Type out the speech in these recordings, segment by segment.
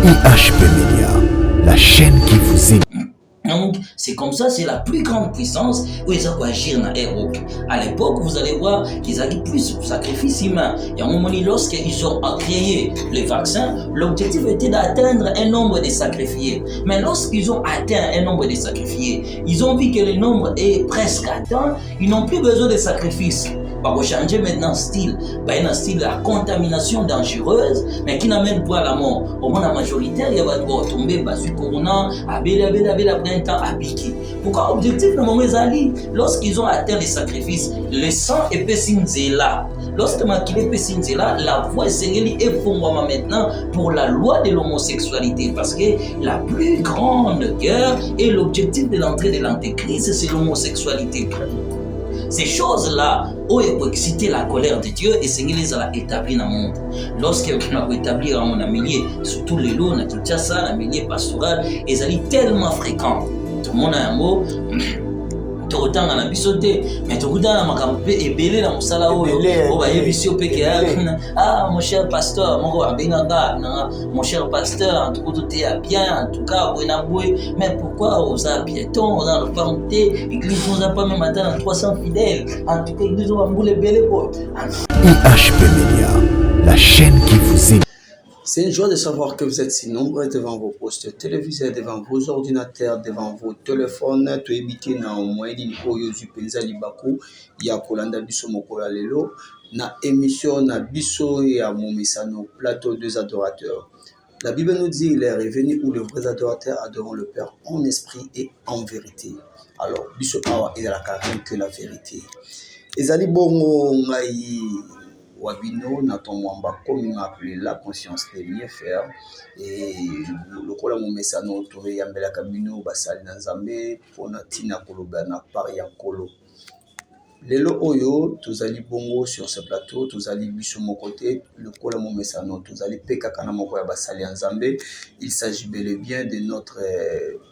IHP Media, la chaîne qui vous aime. Donc, c'est comme ça, c'est la plus grande puissance où ils ont agir dans l'Europe. À l'époque, vous allez voir qu'ils avaient plus de sacrifices humains. Il y a un moment donné, lorsqu'ils ont créé les vaccins, l'objectif était d'atteindre un nombre de sacrifiés. Mais lorsqu'ils ont atteint un nombre de sacrifiés, ils ont vu que le nombre est presque atteint, ils n'ont plus besoin de sacrifices. Bah, vous changez maintenant style. Bah, un style de la contamination dangereuse, mais qui n'amène pas à la mort. Au moins, la majorité, il va devoir tomber, bah, sur Corona, après un temps à piquer. Pourquoi? Objectif, le moment où lorsqu'ils ont atteint les sacrifices, le sang est pessinzé là. Lorsque il est pessinzé là, la voix est pour moi maintenant pour la loi de l'homosexualité. Parce que la plus grande guerre et l'objectif de l'entrée de l'antéchrist, c'est l'homosexualité. Ces choses-là ont excité la colère de Dieu et Seigneur les a établis dans le monde. Lorsqu'on a établi un milieu, surtout les lots, on a tout ça, un milieu pastoral, ils sont tellement fréquents. Tout le monde a un mot. Autant na biso te mais tokutana makambo pe ebele na mosala oyo bayebisi yo peke mon cher pasteur moko abengaka na mon cher pasteur en tout cas tout est bien en tout cas mais pourquoi oza piéton oza le parenté église nous a pas même atteint 300 fidèles en tout cas église va mboule ebele po IHP Media, la chaîne qui vous aime. C'est une joie de savoir que vous êtes si nombreux devant vos postes télévisés, devant vos ordinateurs, devant vos téléphones. Tu éviter na moyen oyo zupenza libaku ya kolanda biso mokola lelo na émission na biso ya momesano plateau deux adorateurs. La Bible nous dit il est revenu où les vrais adorateurs adorent le Père en esprit et en vérité. Alors biso awa et la carrière que la vérité. Ezali bongo ngai Wabino Natomwamba comme appelé la conscience de bien faire et le kola momesano tore yambela kabino basali na nzambe pona tina koloba na pari ya kolo. Lelo oyo tozali bongo sur ce plateau tozali biso mon côté le kola momesano tozali peka kana moko ya basali ya nzambe. Il s'agit bel et bien de notre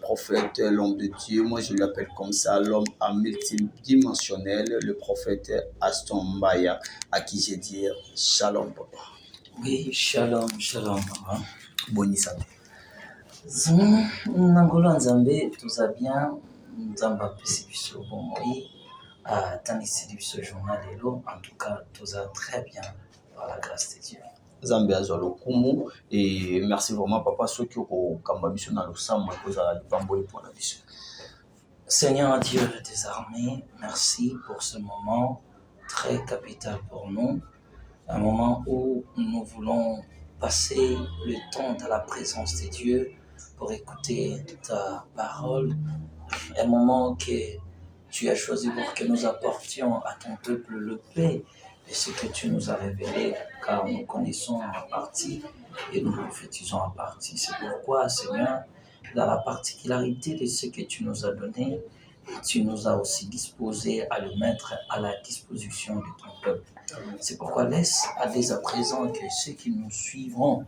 prophète, l'homme de Dieu. Moi je l'appelle comme ça, l'homme à multidimensionnel, le prophète Aston Mbaya, à qui j'ai dit shalom papa. Oui, shalom, shalom papa. Boni santé. Nangolo nzambe tout bien, nzamba pesi biso bon oui. Dans ce journal en tout cas, tout ça très bien par la grâce de Dieu. Zambé azolo kumu et merci vraiment papa ceux qui ont kambabiso na losama kozala libamboli pour la biso. Seigneur Dieu des armées, merci pour ce moment très capital pour nous, un moment où nous voulons passer le temps dans la présence de Dieu pour écouter ta parole, un moment que tu as choisi pour que nous apportions à ton peuple le paix et ce que tu nous as révélé, car nous connaissons en partie et nous prophétisons en partie. C'est pourquoi, Seigneur, dans la particularité de ce que tu nous as donné, tu nous as aussi disposé à le mettre à la disposition de ton peuple. C'est pourquoi laisse dès à présent que ceux qui nous suivront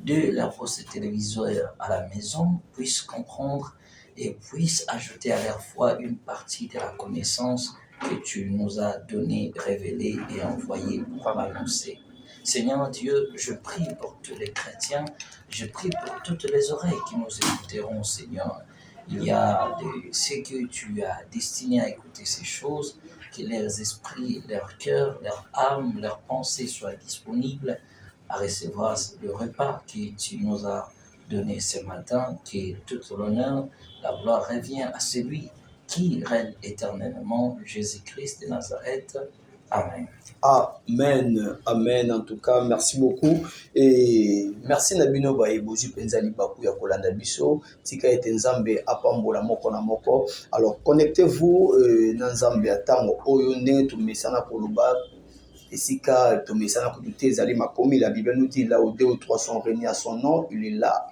de la poste téléviseur à la maison puissent comprendre et puissent ajouter à leur foi une partie de la connaissance que tu nous as donnée, révélée et envoyée pour annoncer. Seigneur Dieu, je prie pour tous les chrétiens, je prie pour toutes les oreilles qui nous écouteront, Seigneur. Il y a ceux que tu as destinés à écouter ces choses, que leurs esprits, leur cœur, leur âme, leurs pensées soient disponibles à recevoir le repas que tu nous as donné ce matin, que tout l'honneur, la gloire revient à celui qui règne éternellement, Jésus-Christ de Nazareth. Amen. Amen, amen. En tout cas, merci beaucoup et merci Nabino Baeboji Penzali Baku ya Kolanda Biso. Tika ete Nzambe apambola moko na moko. Alors connectez-vous na Nzambe atango oyo ndenge to mesana koloba. Esika to mesana kutute ezali makomi. La Bible nous dit là où 2 ou 3 sont réunis à son nom, il est là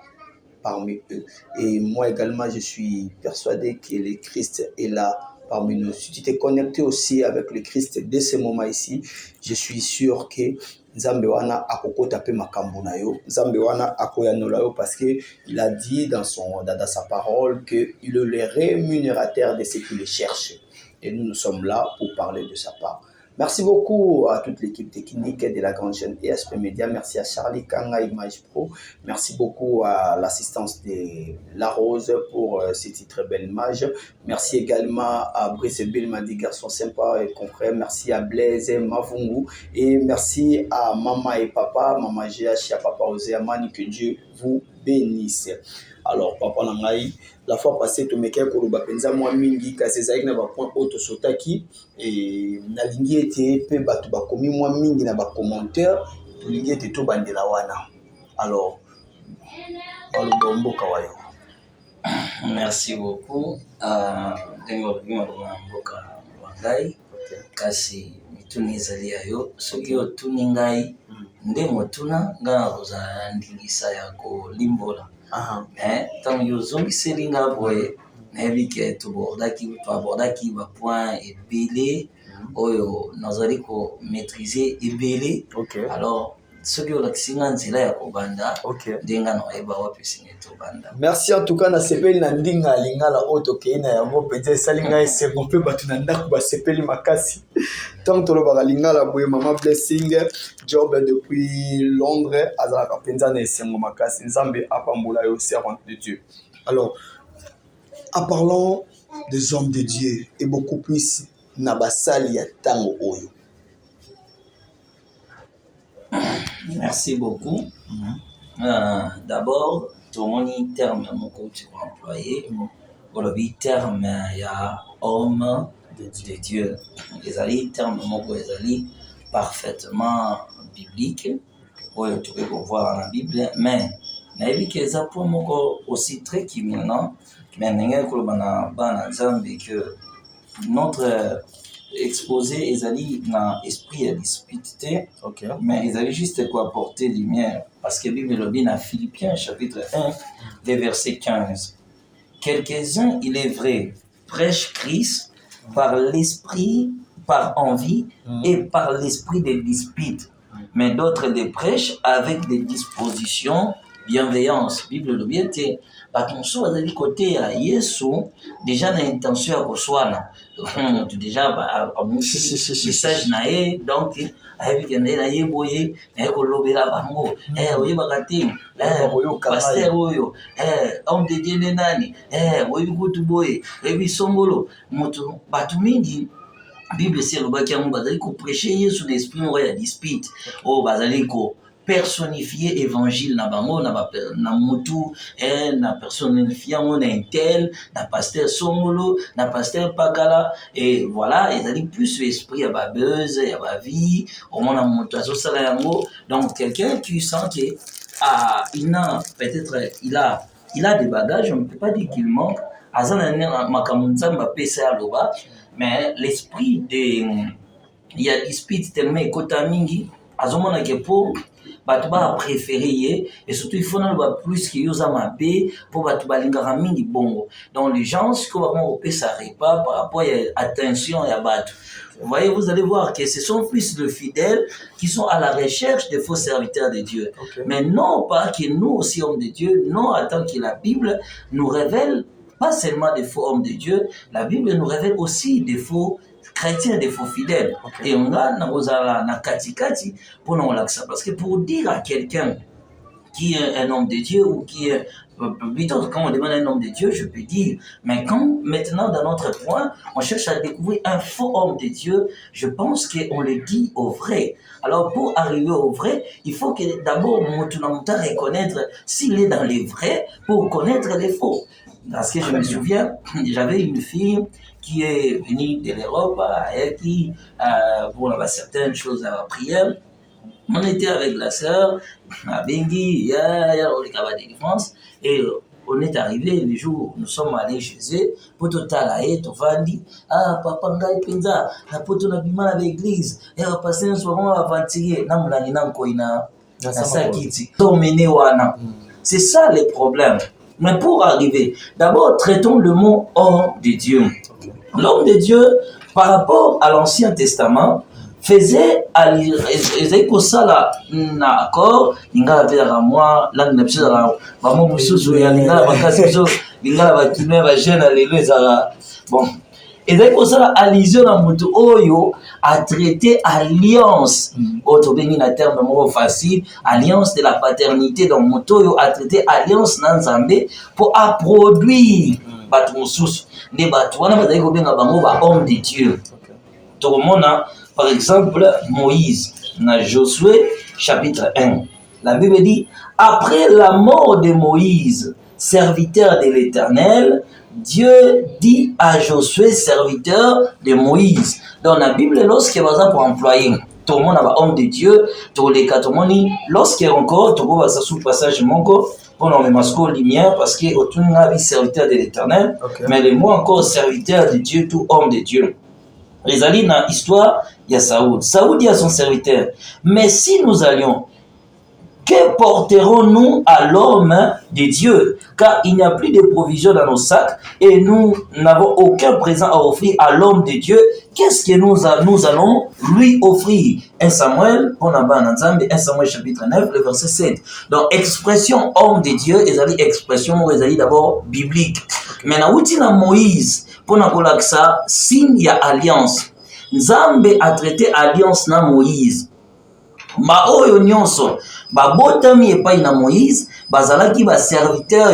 parmi eux. Et moi également, je suis persuadé que le Christ est là parmi nous. Si tu t'es connecté aussi avec le Christ dès ce moment ici, je suis sûr que Nzambe wana akokota pe makambo na yo, Nzambe wana akoyanola yo parce que il a dit dans sa parole que il est le rémunérateur de ceux qui le cherchent. Et nous sommes là pour parler de sa part. Merci beaucoup à toute l'équipe technique de la grande chaîne ESP Media. Merci à Charlie Kanga Image Pro. Merci beaucoup à l'assistance de La Rose pour cette très belle image. Merci également à Brice Belmadi, garçon sympa et confrère. Merci à Blaise Mavungu. Et merci à Maman et Papa, Maman GH et à Papa Ozeamani. Que Dieu vous bénisse. Alors, Papa Nangaï, la fois passée, tu me dis que tu penza moi mingi kasi zaïk na ba point auto sotaki et na lingi était pe batu ba komi moi mingi na ba commentaire tu lingi était to bandela wana. Alors, balombo kawayo. Merci beaucoup. Dengo bima mboka wangai. Kasi mituni zalia yo soki yo tuningai ndemo tuna nga koza ndingisa yako limbola. Tant yo zongi selinga boye nayebi ke tobordaki ba point ebele oyo nazali ko maîtriser ebele. Alors soki olakisinga nzela ya kobanda ndenga na eba wapi singe tobanda. Merci en tout cas na sepeli na ndinga lingala oto keina yango penza salinga esengo pe batu na ndako ba sepeli makasi. Tant tolo ba lingala boye Mama Blessing job depuis Londres azala penza na esengo makasi nzambe apambola yo servante de Dieu. Alors en parlant des hommes de Dieu et beaucoup plus na basali ya tango oyo. Merci beaucoup. D'abord, tout mon terme, mon coach employé, pour le terme, il y a homme de Dieu. Les alliés, terme, mon coach, parfaitement biblique. Oui, tu peux voir dans la Bible, mais il y a des points aussi très qui maintenant, mais il y a que notre exposé ils allaient dans l'esprit à disputer, mais ils allaient juste quoi apporter lumière parce que la Bible le dit dans Philippiens chapitre 1 les versets 15. Quelques-uns, il est vrai, prêchent Christ par l'esprit, par envie et par l'esprit des disputes, mais d'autres les prêchent avec des dispositions bienveillance. Bible le bien te batonso azali côté à Yesu déjà na intention ya koswana tu déjà message na ye donc ayebi kende na ye boye na kolobela bango oyebaka te pasteur oyo homme de Dieu nani oyebi kutu boye oyebi songolo moto batu mingi Bible c'est le baki yango bazali ko prêcher Yesu l'esprit moko ya dispute o bazali ko personnifier évangile na bango na mutu na personnifier on na intel na pasteur Songolo na pasteur Pakala et voilà ils allaient plus l'esprit ya ba buzz ya ba vie au moins na mutu azo sala yango donc quelqu'un qui sent que il a peut-être il a des bagages on ne peut pas dire qu'il manque azana makamunza mapesa loba mais l'esprit de il y a dispute tellement ekota mingi azomona ke pour batu ba préféré et surtout il faut na ba plus que yoza mabe pour batu balingaka mingi bongo donc les gens que va ça repas par rapport à attention ya batu. Vous voyez, vous allez voir que ce sont plus de fidèles qui sont à la recherche des faux serviteurs de Dieu. Mais non pas que nous aussi hommes de Dieu, non attend que la Bible nous révèle pas seulement des faux hommes de Dieu, la Bible nous révèle aussi des faux chrétiens, des faux fidèles. Et on a na katikati pour nous l'accès. Parce que pour dire à quelqu'un qui est un homme de Dieu ou qui est plutôt quand on demande un homme de Dieu, je peux dire, mais quand maintenant dans notre point, on cherche à découvrir un faux homme de Dieu, je pense qu'on le dit au vrai. Alors pour arriver au vrai, il faut que d'abord Moutounamouta reconnaître s'il est dans les vrais pour connaître les faux. Parce que je me souviens, j'avais une fille qui est venue de l'Europe et qui, pour certaines choses à la prière, on était avec la sœur à Bengui, de France, et on est arrivé le jour où nous sommes allés chez eux, pour tout talaye, tout vandi, papa ngai penza, na poto na bima na l'église, et on passé un soir à ventiler, na mulani na koina, na sakiti, tomene wana. C'est ça le problème. Mais pour arriver, d'abord traitons le mot homme de Dieu. L'homme de Dieu, par rapport à l'Ancien Testament, faisait ça là d'accord ingala vers moi là n'a pas là vraiment mususu ya lingala bakasi biso lingala bakime ba jeune alelo ezala bon ezali kosala allusion na moto oyo a traité alliance oyo tobengi na terme moko facile alliance de la paternité. Donc moto oyo a traité alliance na Nzambe pour produire bato mosusu nde bato wana bazali kobenga bango ba homme de Dieu. Tokomona par exemple Moïse na Josué chapitre 1. La Bible dit après la mort de Moïse, serviteur de l'Éternel, Dieu dit à Josué, serviteur de Moïse. Dans la Bible, lorsqu'il y a pour employer, tout le monde a homme de Dieu, tout les cas, tout le monde, lorsqu'il y a encore, tout le monde va sous passage mongo, pour nous masquer lumière, parce qu'il y a tout le monde serviteur de l'Éternel, mais les mots encore serviteur de Dieu, tout homme de Dieu. Les alliés dans l'histoire, il y a Saoul. Saoul dit à son serviteur, mais si nous allions, que porterons-nous à l'homme de Dieu? Car il n'y a plus de provisions dans nos sacs et nous n'avons aucun présent à offrir à l'homme de Dieu. Qu'est-ce que nous allons lui offrir? 1 Samuel, on a 1 Samuel chapitre 9, le verset 7. Donc, expression homme de Dieu, ils expression d'abord biblique. Maintenant, où est Moïse? Pour nous dire que ça, signe y a alliance. Nzambe a traité alliance na Moïse. Ma oyo nyonso babotami epai na Moïse bazalaki ba serviteur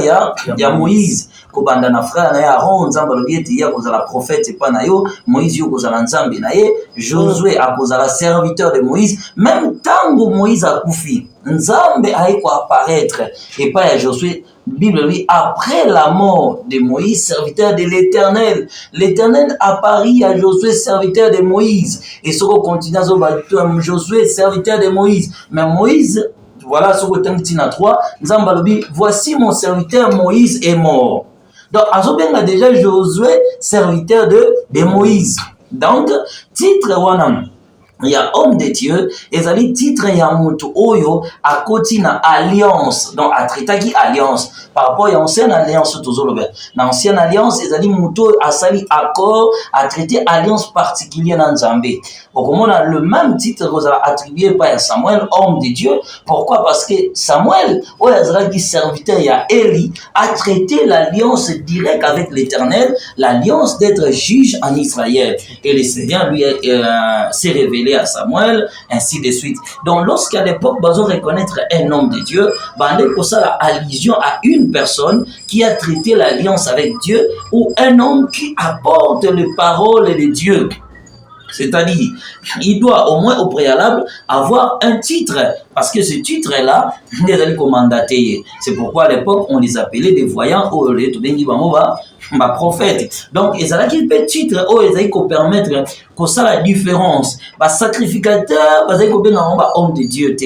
ya Moïse kobanda na frère na ye Aaron Nzambe alobi ete ye akozala prophète epai na yo Moïse yo kozala Nzambe na ye Josué akozala serviteur de Moïse. Même tango Moïse akufi Nzambe aiko apparaître epai ya Josué. Bible dit après la mort de Moïse, serviteur de l'Éternel, l'Éternel apparut à Josué, serviteur de Moïse. Et ce qu'on continue à Josué, serviteur de Moïse. Mais Moïse, voilà ce qu'on dit à 3, Nzambalobi, voici mon serviteur Moïse est mort. Donc, Azobeng a déjà Josué, serviteur de Moïse. Donc, titre Wanam. Il y a homme de Dieu, et ça dit titre ya mutu oyo a koti na alliance, donc a traité alliance par rapport à l'ancienne alliance tozolobe. Dans l'ancienne alliance, ils a dit mutu a sali accord a traité alliance particulière dans Nzambe. Donc on a le même titre qu'on a attribué par Samuel, homme de Dieu. Pourquoi? Parce que Samuel, qui serviteur ya Eli, a traité l'alliance directe avec l'Éternel, l'alliance d'être juge en Israël. Et le Seigneur lui s'est révélé à Samuel, ainsi de suite. Donc, lorsqu'à l'époque, on reconnaître un homme de Dieu, on a allusion à une personne qui a traité l'alliance avec Dieu ou un homme qui apporte les paroles de Dieu. C'est-à-dire, il doit au moins au préalable avoir un titre, parce que ce titre-là, il est commandaté. C'est pourquoi à l'époque, on les appelait des voyants, ou les ma prophète. Donc, ils ont un petit titre, ils ont permettre que ça la différence. Bah, sacrificateur, ils ont un homme de Dieu.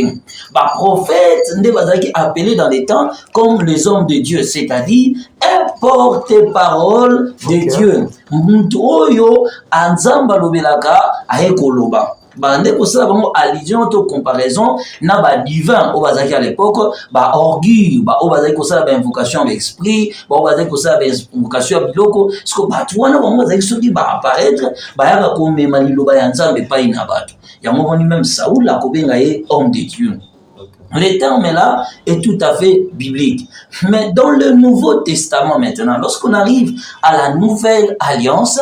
Bah, prophète, ils ont appelé dans les temps comme les hommes de Dieu, c'est-à-dire un porte-parole de Dieu. Muntoyo, Anzamba Lobelaka, Aekoloba. Bande pour ça vraiment allusion to comparaison na ba divin au bazaki à l'époque ba orgueil ba au bazaki ko ça ba invocation avec esprit ba au bazaki ko ça ba invocation avec biloko ce que ba tu wana ba bazaki so di ba apparaître ba ya ko mema liloba ya Nzambe pa ina bato ya mo ni même Saoul la ko benga ye homme de Dieu. Le terme là est tout à fait biblique. Mais dans le Nouveau Testament maintenant, lorsqu'on arrive à la Nouvelle Alliance,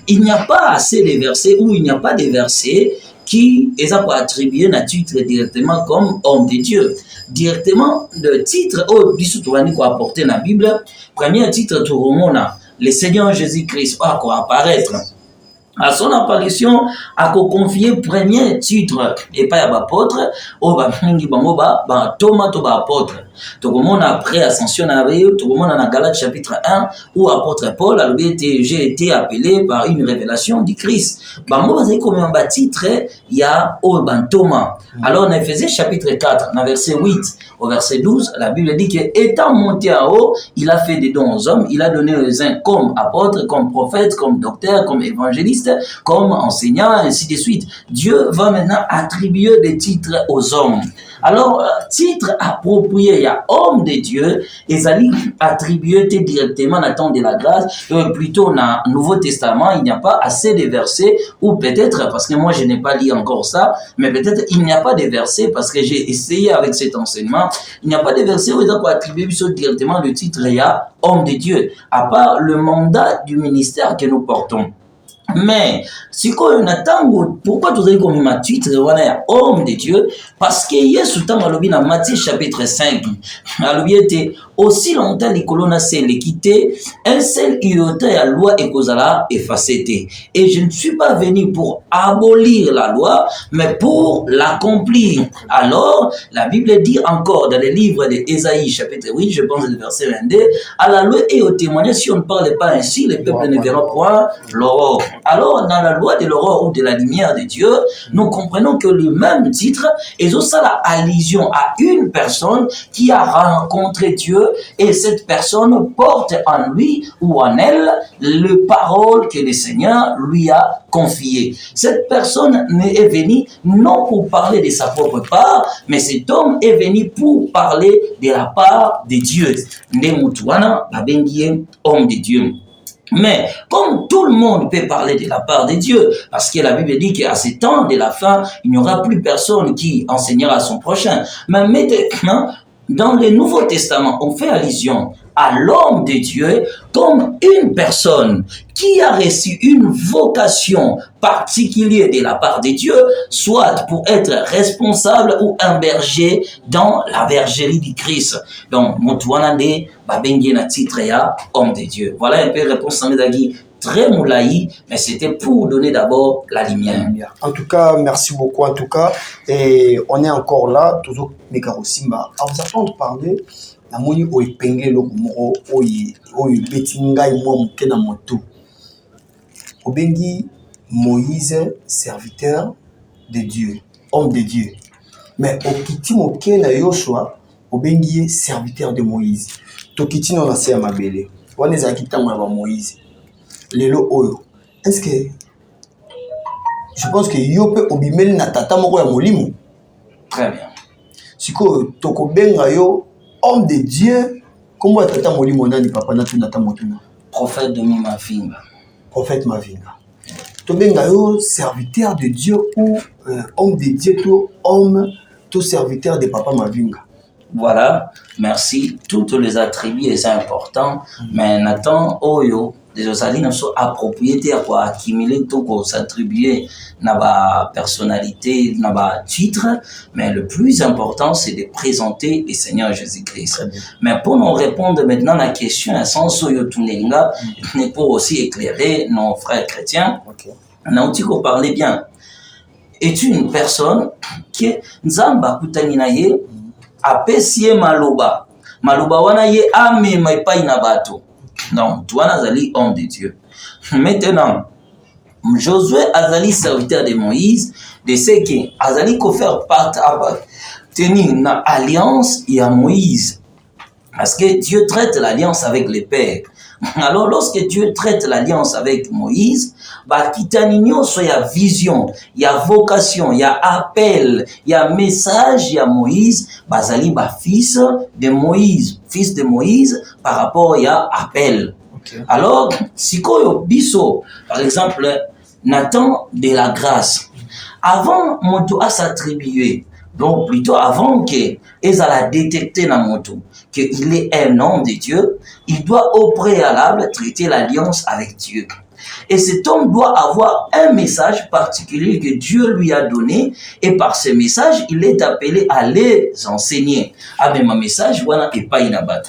il n'y a pas assez de versets ou il n'y a pas de versets qui est attribué à titre directement comme homme de Dieu. Directement, le titre, qu'on a apporté dans la Bible, premier titre, le Seigneur Jésus-Christ va apparaître. À son apparition, à confier premier titre et pas à l'apôtre, Thomas apôtre. Tout le monde après ascension tout le monde dans Galates chapitre 1 où apôtre Paul a j'ai été appelé par une révélation du Christ. Moi comme un titre il y a Thomas. Alors en Éphésiens chapitre 4 dans verset 8 au verset 12, la Bible dit que étant monté en haut, il a fait des dons aux hommes, il a donné aux uns comme apôtres, comme prophètes, comme docteurs, comme évangélistes prophète, comme enseignant, ainsi de suite. Dieu va maintenant attribuer des titres aux hommes. Alors, titre approprié, il y a homme de Dieu, et ça lui attribué directement dans le temps de la grâce, plutôt dans le Nouveau Testament, il n'y a pas assez de versets, ou peut-être, parce que moi je n'ai pas lu encore ça, mais peut-être il n'y a pas de versets, parce que j'ai essayé avec cet enseignement, il n'y a pas de versets où ils ont attribué directement le titre, il y a homme de Dieu, à part le mandat du ministère que nous portons. Mais si on attend, pourquoi tu as comme ma titre homme de Dieu? Parce que Yesu dans Matthieu chapitre 5, était aussi longtemps les colonnes c'est l'équité, un seul iota à la loi et causala effacée. Et je ne suis pas venu pour abolir la loi, mais pour l'accomplir. Alors, la Bible dit encore dans le livre d'Ésaïe chapitre 8, je pense le verset 22, à la loi et au témoignage, si on ne parle pas ainsi, le peuple ne verra point l'aurore. Alors, dans la loi de l'aurore ou de la lumière de Dieu, nous comprenons que le même titre est aussi la allusion à une personne qui a rencontré Dieu et cette personne porte en lui ou en elle les paroles que le Seigneur lui a confiées. Cette personne est venue non pour parler de sa propre part, mais cet homme est venu pour parler de la part de Dieu. Nemutuana, abengie, homme de Dieu. Mais comme tout le monde peut parler de la part de Dieu, parce que la Bible dit qu'à ce temps de la fin, il n'y aura plus personne qui enseignera à son prochain. Mais maintenant, dans le Nouveau Testament, on fait allusion à l'homme de Dieu comme une personne qui a reçu une vocation particulière de la part de Dieu, soit pour être responsable ou un berger dans la bergerie du Christ. Donc, Moutouanande, Babengi na titre ya homme de Dieu. Voilà un peu la réponse très moulaï, mais c'était pour donner d'abord la lumière. En tout cas, merci beaucoup. En tout cas, et on est encore là, toujours Mekarosimba. À vous entendre parler, la moni o épinglé le moro o betinga et moi mukena moto. Obengi Moïse, serviteur de Dieu, homme de Dieu. Mais au kiti mokena Yoshua, obengi serviteur de Moïse. Tokiti no na se mabele. Wana za kitamo ya Moïse. Lelo oyo. Est-ce que je pense que yope obimeli na tata moko ya molimo. Très bien. Siko toko benga yo homme de Dieu, comment tata molimo nani papa na tuna tamotuna. Prophète de Mavinga. Prophète Mavinga. To benga yo serviteur de Dieu ou homme de Dieu, tout homme, tout serviteur de papa Mavinga. Voilà, merci. Toutes les attributs sont importants, mais Nathan Oyo, des osali ne sont appropriés à quoi accumuler tout quoi s'attribuer n'a pas personnalité, n'a pas titre, mais le plus important c'est de présenter le Seigneur Jésus-Christ. Mais pour nous répondre maintenant à la question à sens Oyo Tunenga, pour aussi éclairer nos frères chrétiens, Nautiko parlait bien. Est une personne qui Nzamba Kutaninaye apesie maloba wana ye ame maipai na bato. Non, toi Azali homme de Dieu. Maintenant, Josué Azali serviteur de Moïse, de ce qui Azali ko faire tenir une alliance et à Moïse. Parce que Dieu traite l'alliance avec les pères. Alors, lorsque Dieu traite l'alliance avec Moïse, bah, kitanigno, il y a vision, il y a vocation, il y a appel, il y a message, il y a Moïse, bah, Zali, bah, fils de Moïse, par rapport, il y a appel. Okay. Alors, si biso, par exemple, Nathan de la grâce, avant, Moto a s'attribuer, donc plutôt avant que Ezala détecté dans Moto, qu'il est un homme de Dieu, il doit au préalable traiter l'alliance avec Dieu. Et cet homme doit avoir un message particulier que Dieu lui a donné, et par ce message, il est appelé à les enseigner. Ah, mais ma message, voilà, et pas inabat.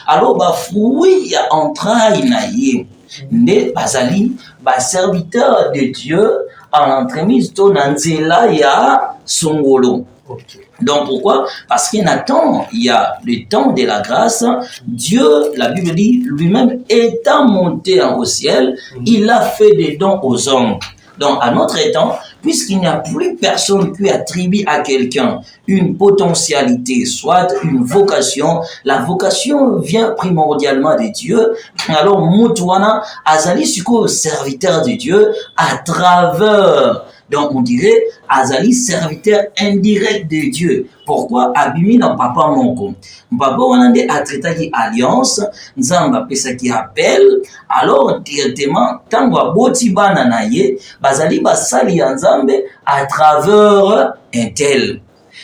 Alors, bah, oui, ya entraille naïe, ne bazali, bah, serviteur de Dieu, en entremise, ton anzela ya songolo. Okay. Donc pourquoi? Parce qu'il Nathan, il y a le temps de la grâce, Dieu, la Bible dit, lui-même étant monté au ciel, il a fait des dons aux hommes. Donc, à notre temps, puisqu'il n'y a plus personne qui attribue à quelqu'un une potentialité, soit une vocation, la vocation vient primordialement de Dieu. Alors, Moutouana, Azali Suko, serviteur de Dieu, à travers, donc on dirait, Azali, serviteur indirect de Dieu. Pourquoi Abimi na papa moko. Papa wanande a traité alliance, nzamba pesa qui appelle, alors directement, tango boti bana na ye, bazali basali ya nzambe à travers un tel.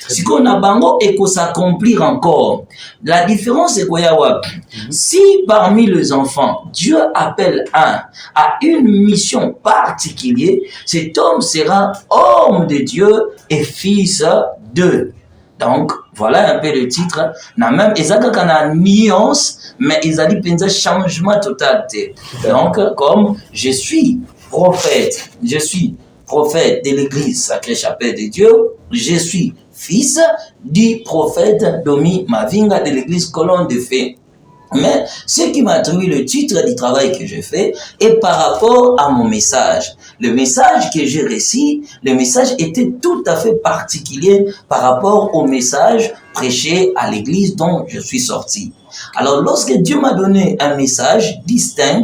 Si qu'on a bango et qu'on s'accomplir encore. La différence c'est quoi yawa? Si parmi les enfants, Dieu appelle un à une mission particulière, cet homme sera homme de Dieu et fils de. Donc, voilà un peu le titre. Na même, ils ont une nuance, mais ils ont dit un changement total. Donc, comme je suis prophète de l'église Sacrée Chapelle de Dieu, je suis fils du prophète Domi Mavinga de l'église Colonne de Fée. Mais ce qui m'a attribué le titre du travail que je fais est par rapport à mon message. Le message que j'ai reçu, le message était tout à fait particulier par rapport au message prêché à l'église dont je suis sorti. Alors, lorsque Dieu m'a donné un message distinct,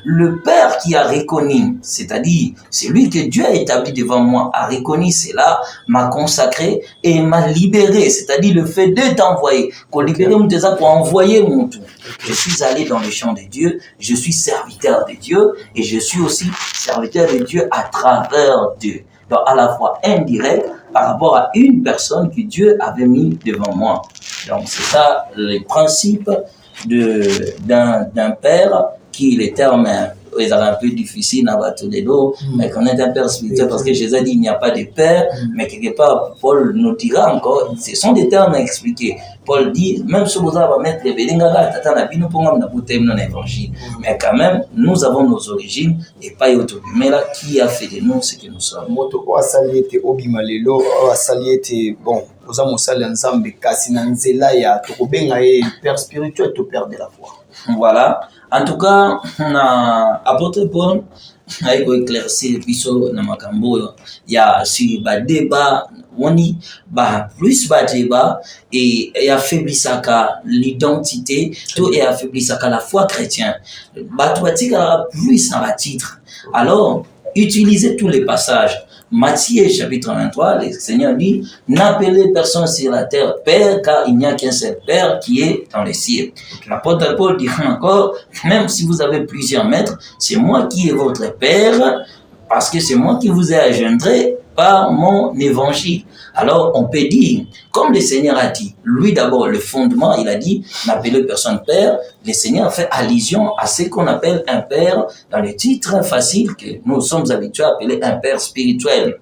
le Père qui a reconnu, c'est-à-dire celui que Dieu a établi devant moi, a reconnu cela, m'a consacré et m'a libéré, c'est-à-dire le fait de t'envoyer, qu'on libère mon désir pour envoyer mon tout. Je suis allé dans le champ de Dieu, je suis serviteur de Dieu et je suis aussi serviteur de Dieu à travers Dieu. Donc à la fois indirect par rapport à une personne que Dieu avait mis devant moi. Donc c'est ça le principe d'un père qui les termes ils sont un peu difficiles à battre les dos, mais qu'on est un père spirituel parce que Jésus a dit il n'y a pas de père, mais quelque part Paul nous dira encore, ce sont des termes à expliquer. Paul dit, même si vous allez mettre les bélingaras, mais quand même, nous avons nos origines et pas mais là, qui a fait de nous ce que nous sommes. Moto o asali ete obimalelo o asali ete bon oza mosali ya nzambe kasi na nzela ya tokobenga ye père spirituel to père de la foi. Voilà. En tout cas, apôtre Paul a éclairci biso na makambo ya si ba débat woni ba plus ba débat et affaiblissaka l'identité tout et affaiblissaka la foi chrétienne. Ba toatika plus dans la titre. Alors, utilisez tous les passages. Matthieu chapitre 23, le Seigneur dit, n'appelez personne sur la terre Père, car il n'y a qu'un seul Père qui est dans les cieux. L'apôtre Paul dit encore, même si vous avez plusieurs maîtres, c'est moi qui est votre Père, parce que c'est moi qui vous ai engendré par mon évangile. Alors, on peut dire, comme le Seigneur a dit, lui d'abord, le fondement, il a dit, n'appelez personne Père. Le Seigneur a fait allusion à ce qu'on appelle un Père dans le titre facile que nous sommes habitués à appeler un Père spirituel.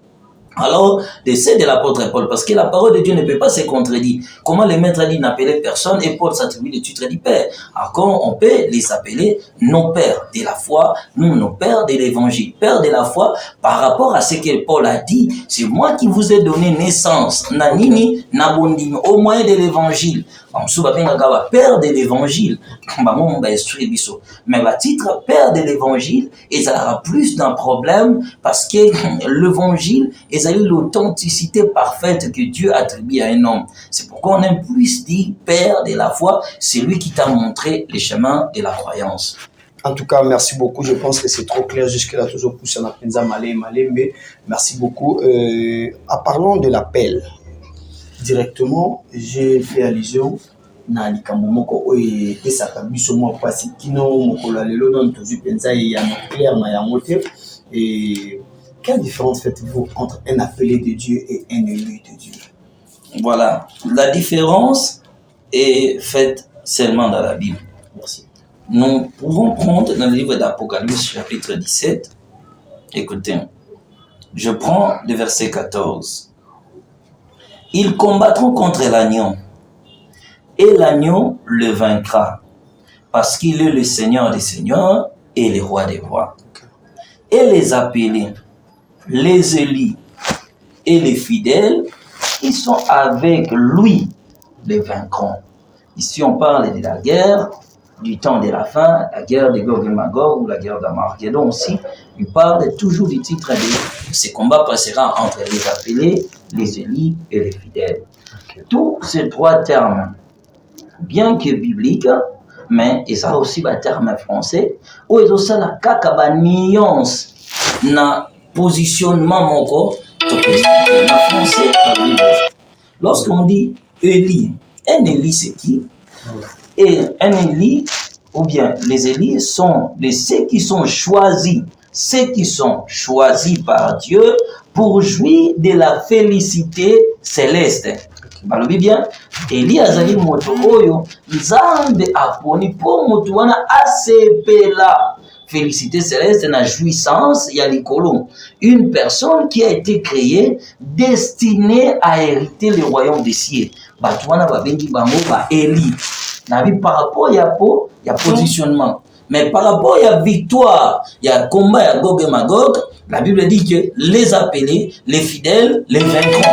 Alors, l'essai de l'apôtre Paul, parce que la parole de Dieu ne peut pas se contredire. Comment le maître a dit n'appeler personne et Paul s'attribue le titre du Père. Alors, on peut les appeler nos pères de la foi, nous, nos pères de l'évangile. Père de la foi, par rapport à ce que Paul a dit, c'est moi qui vous ai donné naissance. Nanini, nabondini, au moyen de l'évangile. Père de l'évangile. Mais le titre Père de l'évangile, il aura plus d'un problème parce que l'évangile est l'authenticité parfaite que Dieu attribue à un homme. C'est pourquoi on aime plus dire Père de la foi, c'est lui qui t'a montré les chemins de la croyance. En tout cas, merci beaucoup. Je pense que c'est trop clair jusque-là. Toujours poussé en apprenant malé, mais merci beaucoup. En parlant de l'appel, directement, j'ai fait allusion na likambo moko oyo epesaka biso mwa pasi kino mokolo ya lelo nano tozwi mpenza ya clair na yango te. Et quelle différence faites-vous entre un appelé de Dieu et un élu de Dieu? Voilà, la différence est faite seulement dans la Bible. Merci. Nous pouvons prendre dans le livre d'Apocalypse chapitre 17, écoutez, je prends le verset 14. Ils combattront contre l'agneau, et l'agneau le vaincra, parce qu'il est le Seigneur des seigneurs et le roi des rois. Et les appelés, les élus et les fidèles, ils sont avec lui, les vaincront. Ici, on parle de la guerre du temps de la fin, la guerre de Gog et Magog ou la guerre d'Armageddon aussi, il parle toujours du titre de ce combat passera entre les appelés, les élus et les fidèles. Tous ces trois termes, bien que bibliques, mais ils ont aussi des termes français, où ils ont ça la kaka nuance na positionnement mon corps, na français. Lorsqu'on dit Élie, un Élie c'est qui? Et un Élie, ou bien les Élis sont ceux qui sont choisis par Dieu pour jouir de la félicité céleste. Balobi bien, Élie azali moto oyo nzambe aponi po moto wana asepela félicité céleste na jouissance ya likolo. Une personne qui a été créée destinée à hériter le royaume des cieux. Bato wana babengi bango ba Élie. Par rapport à positionnement. Mais par rapport à victoire, il y a combat, il y a Gog et Magog, la Bible dit que les appelés, les fidèles, les vaincront.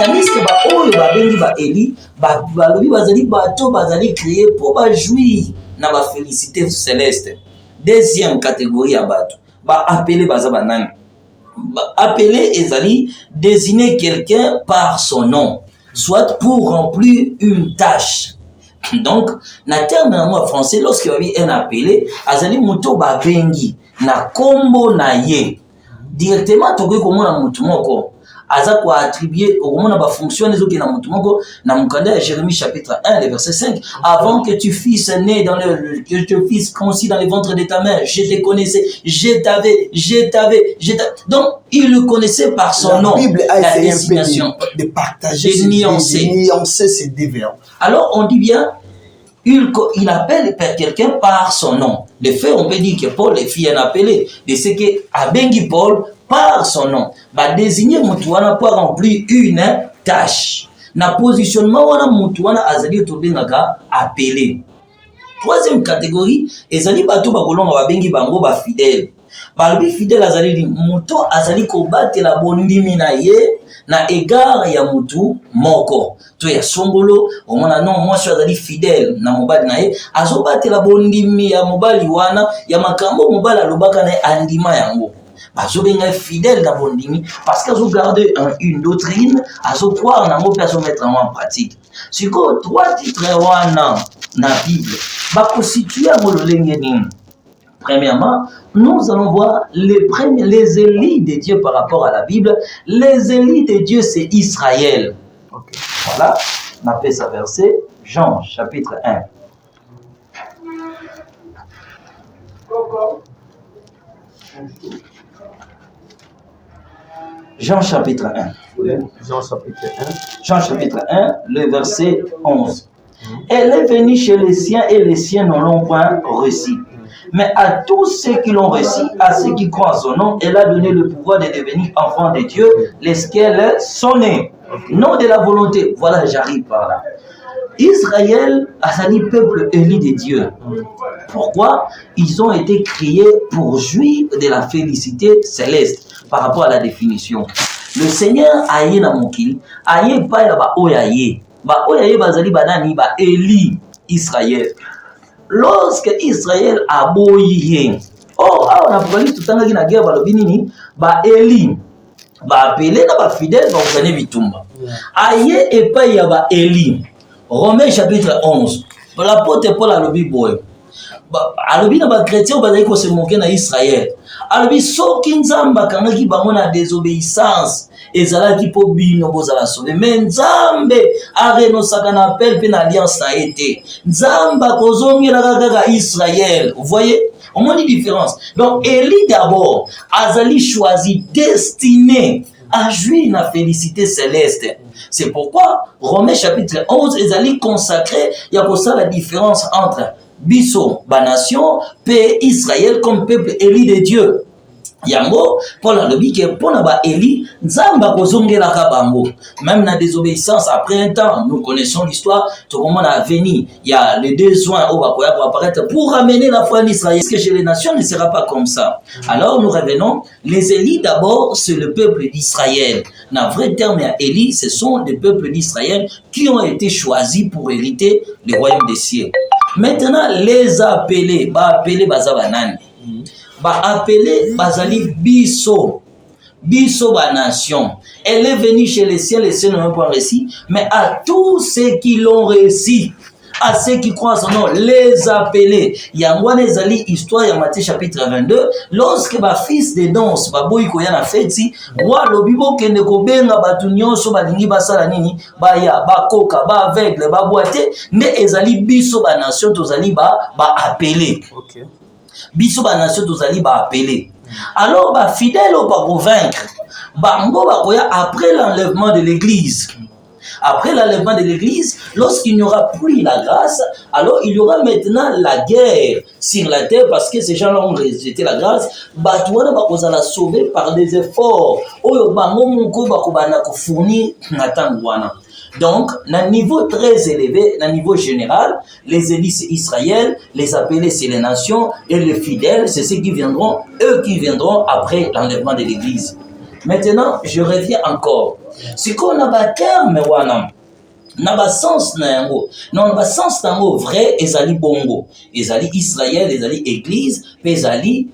Tandis que Élie, bazali créé pour jouir na ba félicité céleste. Deuxième catégorie à battre. Appelé bazabanang. Appeler ezali désigner quelqu'un par son nom, soit pour remplir une tâche. Donc, na terme en français, lorsqu'il y a un appelé, azali muto ba bengi na kombo na ye. Directement, tokoki komona mutu moko. Aza ko attribuer au moment ba fonction les autres na mutu moko na mukanda Jérémie chapitre 1 verset 5. Avant que tu fisses né que tu fisses conçu dans le ventre de ta mère, je te connaissais, je t'avais. Donc, il le connaissait par son nom. La Bible a la essayé désignation un peu de partager, de nuancer ces deux verbes. Alors, on dit bien, il appelle quelqu'un par son nom. De fait, on peut dire que Paul est fille appelé. De ce que Abengi Paul par son nom. Va désigner Moutouana pour remplir une tâche. Na positionnement, wana Moutouana azali tobengaka appelé. Troisième catégorie, ezali bato bakolonga babengi bango ba fidèle. Balbi fidèle azali di muto azali kobate la bondimi na ye na égard ya mutu moko. To ya songolo omona non moi je azali fidèle na mobali na ye azobate la bondimi ya mobali wana ya makambo mobali alobaka na andima yango. Bazobenga fidèle na bondimi parce qu'ils ont gardé une doctrine, ils ont croire nango pe azo mettre en pratique. Siko trois titres wana na Bible ba constituer mo lolenge nini. Premièrement, nous allons voir les élites de Dieu par rapport à la Bible. Les élites de Dieu, c'est Israël. Okay. Voilà, on appelle ça verset, Jean chapitre 1. Jean chapitre 1. Jean chapitre 1, le verset 11. Elle est venue chez les siens et les siens ne l'ont point reçu. Mais à tous ceux qui l'ont reçu, à ceux qui croient en son nom, elle a donné le pouvoir de devenir enfants de Dieu, lesquels sont nés. Non de la volonté. Voilà, j'arrive par là. Israël a dit peuple élu de Dieu. Pourquoi? Ils ont été créés pour jouir de la félicité céleste par rapport à la définition. Le Seigneur a yé na mokili, a yé pa ya ba oyaye. Ba oyaye bazali banani ba éli Israël. Lorsque Israël a boyé, oh, on a parlé tout le temps na guerre balobi nini, ba Élie, ba appelé na ba fidèle ba ozane bitumba. Aye et pa ya ba Élie. Romains chapitre 11. L'apôtre Paul a lobi boy. Alobi na ba chrétien ba zali ko se moquer na Israël. Alobi soki nzamba kangaki bango na désobéissance. Ezalaki po bino bozala sauvé. Mais Nzambe a renoncé na appel pe na alliance na été. Nzamba kozongela kaka Israël. Vous voyez? On a une différence. Donc Élie d'abord azali choisi destiné à jouir la félicité céleste. C'est pourquoi Romains chapitre 11 ezali consacré, il y a pour ça la différence entre Biso, ba nation, pe Israël comme peuple élu de Dieu. Yango, Paul a dit que pour ba Élie, Nzamba kozongela ka bango. Même na désobéissance, après un temps, nous connaissons l'histoire, tout le monde a venu. Il y a les deux soins au Bakoya pour apparaître pour ramener la foi en Israël. Est-ce que chez les nations ne sera pas comme ça? Alors nous revenons, les Élis d'abord, c'est le peuple d'Israël. Dans vrai terme, Élie, ce sont des peuples d'Israël qui ont été choisis pour hériter le royaume des cieux. Maintenant, les appelés, baza banani. Appelés, bazali biso. Biso ba nation. Elle est venue chez les cieux n'ont même pas réussi, mais à tous ceux qui l'ont réussi, à ceux qui croient en son nom, les appelés. Yangwane ezali histoire ya Matthieu chapitre 22, lorsque ba fils de danse, ba boy ko ya na feti, roi lobibo kende ko benga batu nyonso balingi basala nini, ba ya, ba koka, ba aveugle, ba boité, ne ezali biso ba nation tozali ba appelés. OK. Biso ba nation tozali ba appelés. Alors, fidèle au pas convaincre, bango bakoya après l'enlèvement de l'église. Après l'enlèvement de l'église, lorsqu'il n'y aura plus la grâce, alors il y aura maintenant la guerre sur la terre parce que ces gens-là ont rejeté la grâce. Batouana bakoza la sauver par des efforts. Oyo bango moko bakobana ko fournir natangwana. Donc, à un niveau très élevé, à un niveau général, les élites c'est Israël, les appelés c'est les nations, et les fidèles c'est ceux qui viendront, eux qui viendront après l'enlèvement de l'église. Maintenant, je reviens encore. Ce qu'on a un terme, n'a pas sens nango. Non, pas sens nango vrai, ezali bongo. Ezali Israël, ezali église, ezali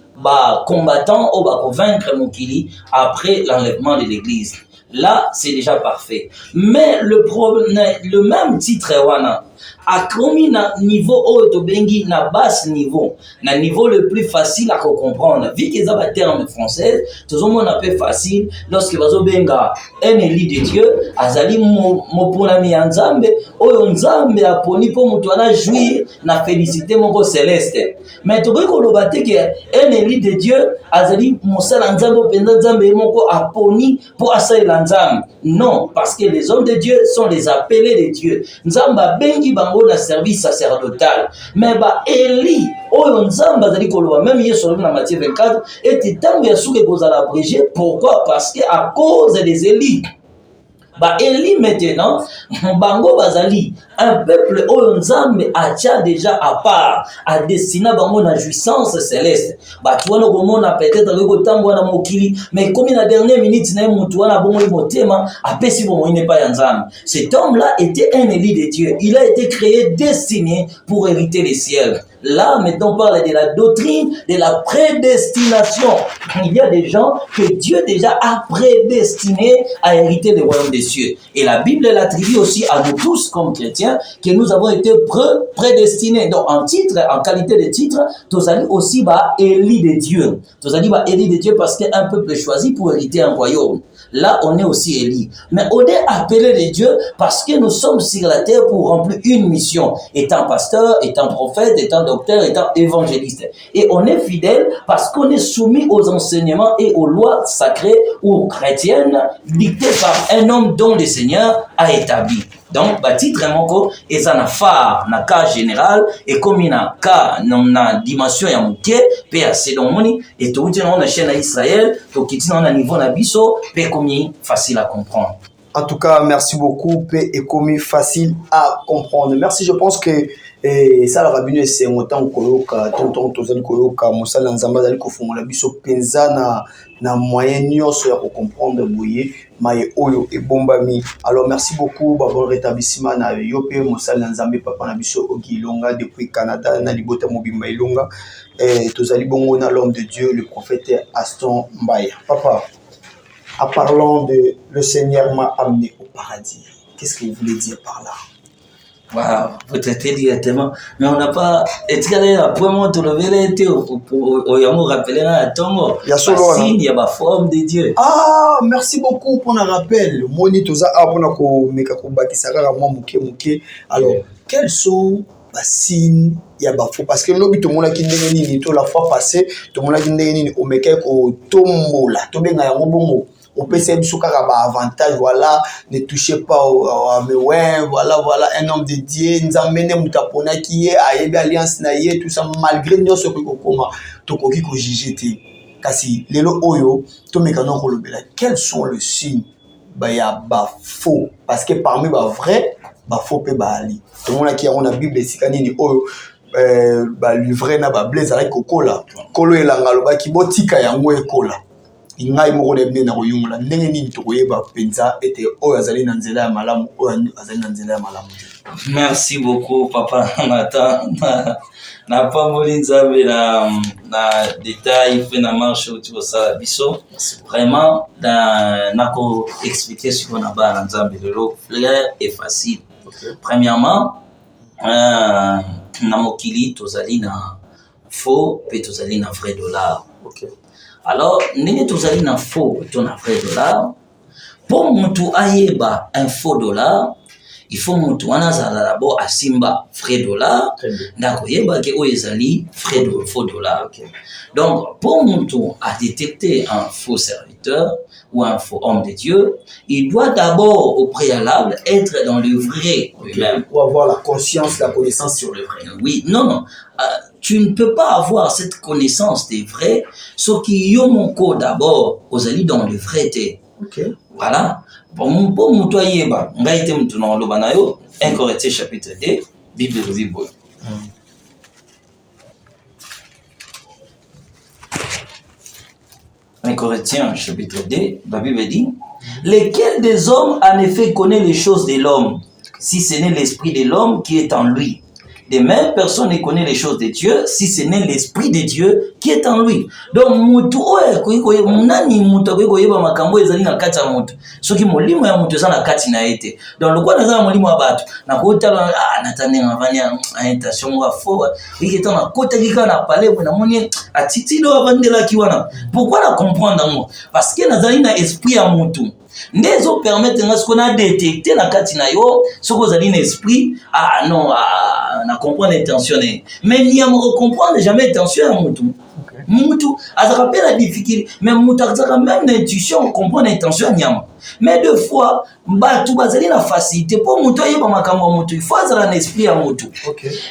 combattant ou convaincre Mokili après l'enlèvement de l'église. Là, c'est déjà parfait. Mais le problème, le même titre, wana, a commis na niveau haut to bengi na basse niveau, na niveau le plus facile à comprendre. Vu qu'ils ont un terme français, tout le monde a peu facile lorsque bazo benga un élu de Dieu, azali moponami nzambe, oyo nzambe aponi po mutu ana jouir na félicité moko céleste. Mais to ko lobate que un élu de Dieu azali mosala nzambe penda nzambe moko aponi po asala nzambe. Non, parce que les hommes de Dieu sont les appelés de Dieu. Nzamba bengi bango na service sacerdotal. Mais Eli, oyo nzamba zali koloba même Yesu dans Matthieu 24 et tango ya suke kozala abrégé. Pourquoi? Parce que à cause des Eli. Eli maintenant, bango bazali un peuple oyo nzambe atia déjà à part, a destiné bango na jouissance céleste. Tu wana komona peut-être avec tambo na mokili, mais comme la dernière minute na mutu wana bongo motema apesi bongo n'est pas nzambe. Cet homme-là était un élu de Dieu. Il a été créé, destiné pour hériter les cieux. Là, maintenant, on parle de la doctrine de la prédestination. Il y a des gens que Dieu déjà a prédestinés à hériter le royaume des cieux. Et la Bible l'attribue aussi à nous tous comme chrétiens que nous avons été prédestinés. Donc, en titre, en qualité de titre, tous allons aussi élis de Dieu. Tous allons élis de Dieu parce qu'un peuple est choisi pour hériter un royaume. Là, on est aussi élis. Mais on est appelé de Dieu parce que nous sommes sur la terre pour remplir une mission. Étant pasteur, étant prophète, étant docteur, étant évangéliste. Et on est fidèle parce qu'on est soumis aux enseignements et aux lois sacrées ou chrétiennes dictées par un homme dont le Seigneur a établi. Donc, titre moko eza na phare na cas général et comme na cas na dimension ya moke pe ya cérémonie et tout na chaîne à Israël to kitina na niveau na biso pe comme facile à comprendre. En tout cas, merci beaucoup pe et comme facile à comprendre. Merci, je pense que ça la rabino c'est montant koloka tonton tozali koloka mosala nzamba zali ko fongola biso penza na moyen nyonso ya ko comprendre boye maye oyo e bombami. Alors merci beaucoup bon rétablissement na yo pe mosala nzambe papa na biso Ogilonga depuis Canada na libota mobimba ilonga tozali bongo na l'homme de Dieu le prophète Aston Mbaya. Papa, en parlant de le Seigneur m'a amené au paradis, qu'est-ce qu'il voulait dire par là? Waouh, vous traitez directement, mais on n'a pas étalé la première de lever au yamo rappeler à Tongo. Il y a signe, il y a la forme de Dieu. Ah, merci beaucoup pour le rappel. Moni toza abona ko meka ko bakisaka mwa muke. Alors, quels sont les signes ya bafo parce que lobi to mona ki ndenge nini to la fois passée to mona ki ndenge nini o meka ko tombola to benga yango bongo. On peut essayer de avantage, voilà, ne touchez pas mais ouais, voilà, un homme de Dieu, nous amène Moutapona qui est à Ebe Alliance Naye, tout ça, malgré nous, ce que nous avons jugé. Kasi, lelo oyo, to mekano kolobela, quels sont les signes? Ya faux, parce que parmi les vrais, faux pe ali. Tout le monde qui a la Bible, c'est kanini oyo, livrer na blaze avec kokola, kolo elanga loba ki botika yango ekola. ngai moko na bine na koyungola ndenge nini tokoyeba penza ete oyo azali na nzela ya malamu oyo azali na nzela ya malamu. Merci beaucoup papa Nathan. Na pamboli nzambe na détail fait na marche autour ça biso vraiment na ko expliquer ce qu'on a bas nzambe de l'eau clair et facile. Premièrement na mokili tozali na faux pe tozali na vrai dollar. Alors ndenge tozali na faux to na vrai dollar, pour mutu ayeba un faux dollar, il faut mutu wana zala d'abord asimba vrai dollar ndako yeba ke oyezali faux dollar. Donc pour mutu à détecter un faux serviteur ou un faux homme de Dieu, il doit d'abord au préalable être dans le vrai lui-même. Pour avoir la conscience, la connaissance sur le vrai. Oui, non. Tu ne peux pas avoir cette connaissance des vrais, ce qui y a mon code d'abord, aux alliés dans le vrai. Voilà. Pour mon toyer, on a été maintenant le banayo, 1 Corinthiens chapitre 2, Bible de Bible. 1 Corinthiens chapitre 2, la Bible dit, lesquels des hommes en effet connaît les choses de l'homme, si ce n'est l'esprit de l'homme qui est en lui. De même, personne ne connaît les choses de Dieu si ce n'est l'Esprit de Dieu qui est en lui. Donc, mutu oye munani mutu koyeba makambo ezali na kati ya mutu. Soki molimo ya mutu eza na kati na ete. Donc, lokwa naza molimo ya batu. Na kota natane ngavanya intention wa fo. Iki tona kota kika na pale na moni atiti do avandela kiwana. Pourquoi la comprendre ngo? Parce que nazali na esprit ya mutu. Ndezo permettre nga ce qu'on a détecté na kati na yo, ce que vous avez l'esprit, na comprendre l'intention. Mais n'y a comprendre jamais l'intention à mutu. Mutu, a rappelé la difficulté, mais mutu a même l'intuition, comprendre l'intention nyama. Mais deux fois, batu bazali na facilité pour mutu yeba makambo mutu, il faut avoir un esprit à mutu.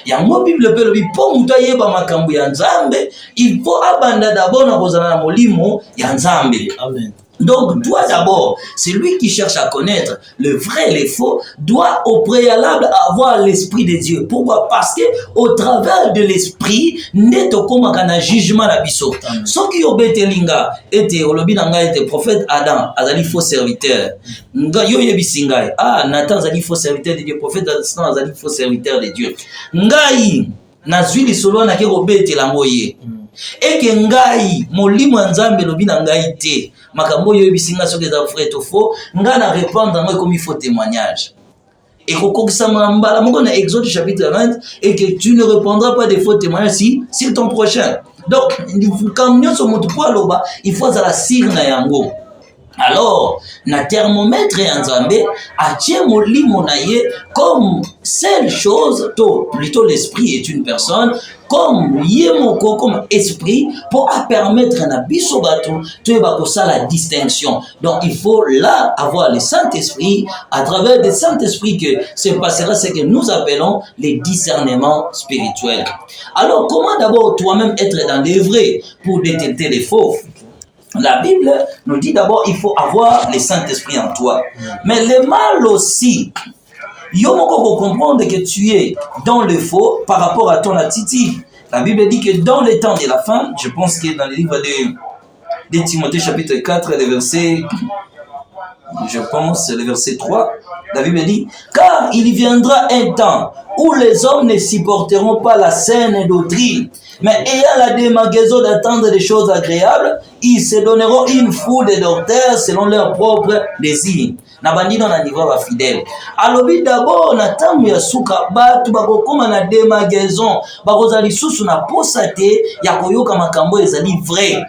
Ya mo Bible pe lobi pour mutu yeba makambo ya Nzambe, il faut abandonner d'abord na kozala na molimo ya Nzambe. Amen. Donc, toi d'abord, celui qui cherche à connaître le vrai et le faux, doit au préalable avoir l'esprit de Dieu. Pourquoi? Parce que au travers de l'esprit, n'est comme un jugement la biso. Ce qui obetelinga était olobinanga était prophète Adam, azali faux serviteur. Nga yo yebisingai. Nathan azali faux serviteur de Dieu, prophète Adam azali faux serviteur de Dieu. Ngai nazwi lisolo na ke obetelango ye. Eke ngai molimo Nzambe lobi na ngai te. Makambo yo bisinga soki za vrai to faux nga na répondre ngo comme il faut témoignage et kokokisa mbala moko na Exode chapitre 20 et que tu ne répondras pas des faux témoignages si ton prochain. Donc quand nous sommes motu pour loba il faut za la sirna yango. Alors, na thermomètre en Nzambe atie molimo na ye comme seule chose, plutôt l'esprit est une personne, comme yemoko comme esprit pour permettre na biso batu to ba ko la distinction. Donc il faut là avoir le Saint-Esprit, à travers le Saint-Esprit que se passera ce que nous appelons les discernements spirituels. Alors comment d'abord toi-même être dans les vrais pour détecter les faux? La Bible nous dit d'abord il faut avoir le Saint-Esprit en toi. Mais le mal aussi, yomoko pour comprendre que tu es dans le faux par rapport à ton attitude. La Bible dit que dans les temps de la fin, je pense que dans le livre de Timothée chapitre 4, le verset, je pense le verset 3, la Bible dit, car il viendra un temps où les hommes ne supporteront pas la saine doctrine, mais ayant la démagogie d'attendre des choses agréables, ils se donneront une foule de docteurs selon leurs propres désirs. Na bandino na niveau ba fidèle. Alobi d'abord na tamu ya suka batu bakokoma na démagogie, bakozali susu na posate ya koyoka makambo ezali vrai.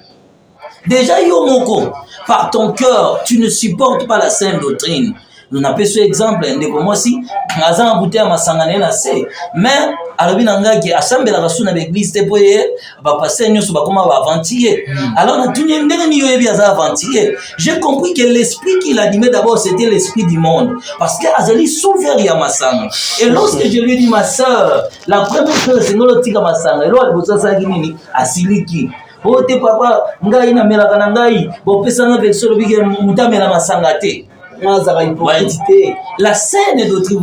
Déjà yo moko, par ton cœur, tu ne supportes pas la saine doctrine. Nous n'avons pas ce exemple, ndeko mosi, ngaza bouté à masangane na se, mais alobi nanga ki assemble la suna l'église te poye ba passer nyoso ba koma ba aventier. Alors na tuni ndenge ni yoyebi aza aventier. J'ai compris que l'esprit qui l'animait d'abord c'était l'esprit du monde parce que azali souverain ya masanga. Et lorsque je lui ai dit ma sœur, la première chose c'est ngolo tika masanga, elo alibosa sa nini asiliki. Ote papa ngai na melaka na ngai, bo pesa na verso lobike mutamela masanga te. Nazara hypocrite. La saine doctrine,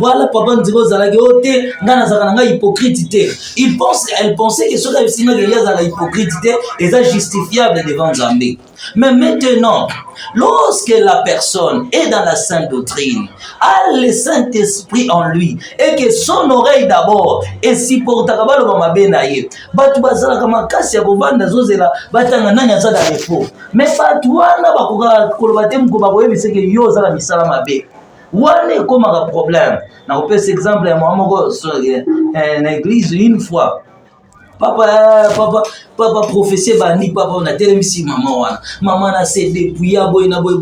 voilà papa ndiko zalaki ote ngana zakananga hypocrite. Elle pensait que ce que sima que ya zala hypocrite est justifiable devant Nzambe. Mais maintenant, lorsque la personne est dans la sainte doctrine, a le Saint-Esprit en lui, et que son oreille d'abord est supportable dans ma benaye, batu bazala kama kasi ya kovanda zozela batanga nanya za da refo. Mais batu wana bakoka kolobate mko bakoyebise ke yo zala misala mabe. Wane komaka problème. Na opesa exemple ya mama ko na église une fois. Papa professeur bani papa on a telemisi maman wana. Maman na se dépouiller boy na boy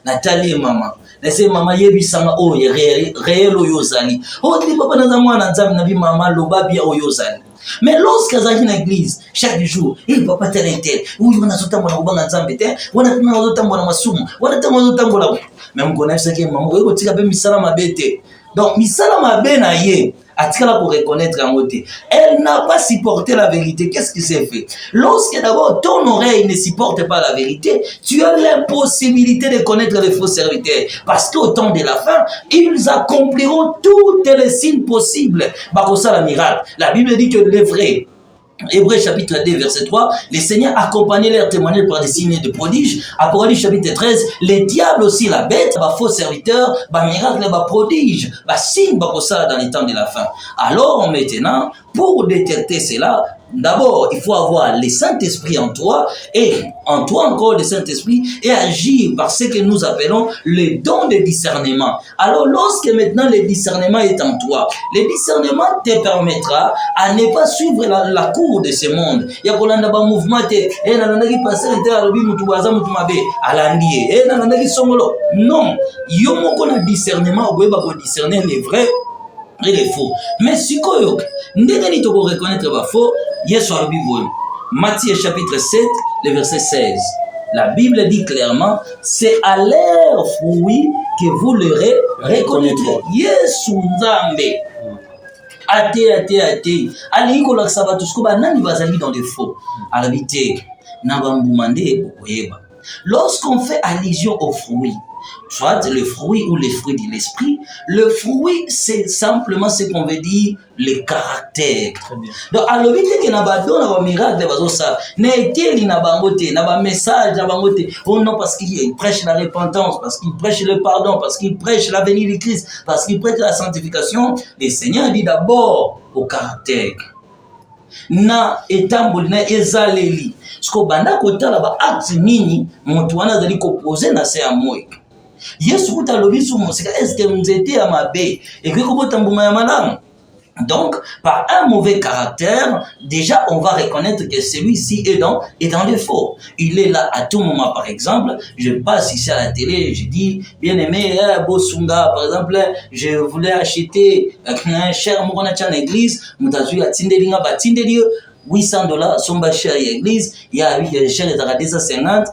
na tali maman. Na se maman yebisanga o réel oyozali. O di papa na mwana nzambe na bi maman loba bia oyozali. Mais lorsque azali na église chaque jour, il papa tel oui on a zotambola kubanga nzambe te, on a zotambola masumu, on a zotambola même connaître que maman ko tika be misala mabete. Donc misala mabe na ye atikala pour reconnaître en côté. Elle n'a pas supporté la vérité. Qu'est-ce qui s'est fait? Lorsque d'abord ton oreille ne supporte pas la vérité, tu as l'impossibilité de connaître les faux serviteurs. Parce qu'au temps de la fin, ils accompliront tous les signes possibles. Bakosa la miracle. La Bible dit que les vrais. Hébreux chapitre 2 verset 3, les seigneurs accompagnaient leurs témoignages par des signes de prodiges. Apocalypse chapitre 13, les diables aussi, la bête, faux serviteurs, miracle, prodige, signe, ça dans les temps de la fin. Alors maintenant, pour détecter cela, d'abord, il faut avoir le Saint-Esprit en toi et en toi encore le Saint-Esprit et agir par ce que nous appelons le don de discernement. Alors, lorsque maintenant le discernement est en toi, le discernement te permettra à ne pas suivre la cour de ce monde. Il y a un mouvement, non, il y a un discernement, on peut discerner les vrais et les faux. Mais si vous reconnaître les faux, Matthieu chapitre 7, le verset 16. La Bible dit clairement, c'est à leurs fruits que vous les reconnaîtrez. Yesu Nzambe. Ate. Ali ko la sabatu sko ba nani bazali dans les faux. Alabité na bambumande okoyeba. Lorsqu'on fait allusion aux fruits, soit le fruit ou les fruits de l'esprit, le fruit c'est simplement ce qu'on veut dire le caractère. Donc à l'obité que na ba don na ba miracle bazo ça, na eteli na bangote, na ba message na bangote. Oh non parce qu'il prêche la repentance, parce qu'il prêche le pardon, parce qu'il prêche la venue du Christ, parce qu'il prêche la sanctification, le Seigneur dit d'abord au caractère. Na etamboli na ezaleli. Sko banda kotala ba acte nini mutu wana zali ko poser na se ya moyo. Yesu kuta lobisu musika est-ce que nzete ya mabe et que ko tambuma ya malamu. Donc, par un mauvais caractère, déjà, on va reconnaître que celui-ci est dans le faux. Il est là à tout moment, par exemple. Je passe ici à la télé, je dis, bien aimé, Bosunga, par exemple, je voulais acheter un cher mokonacha en église, moutazu à Tindelinga, bah Tindeli, $800, son bâché à l'église, il y a un cher et à 250,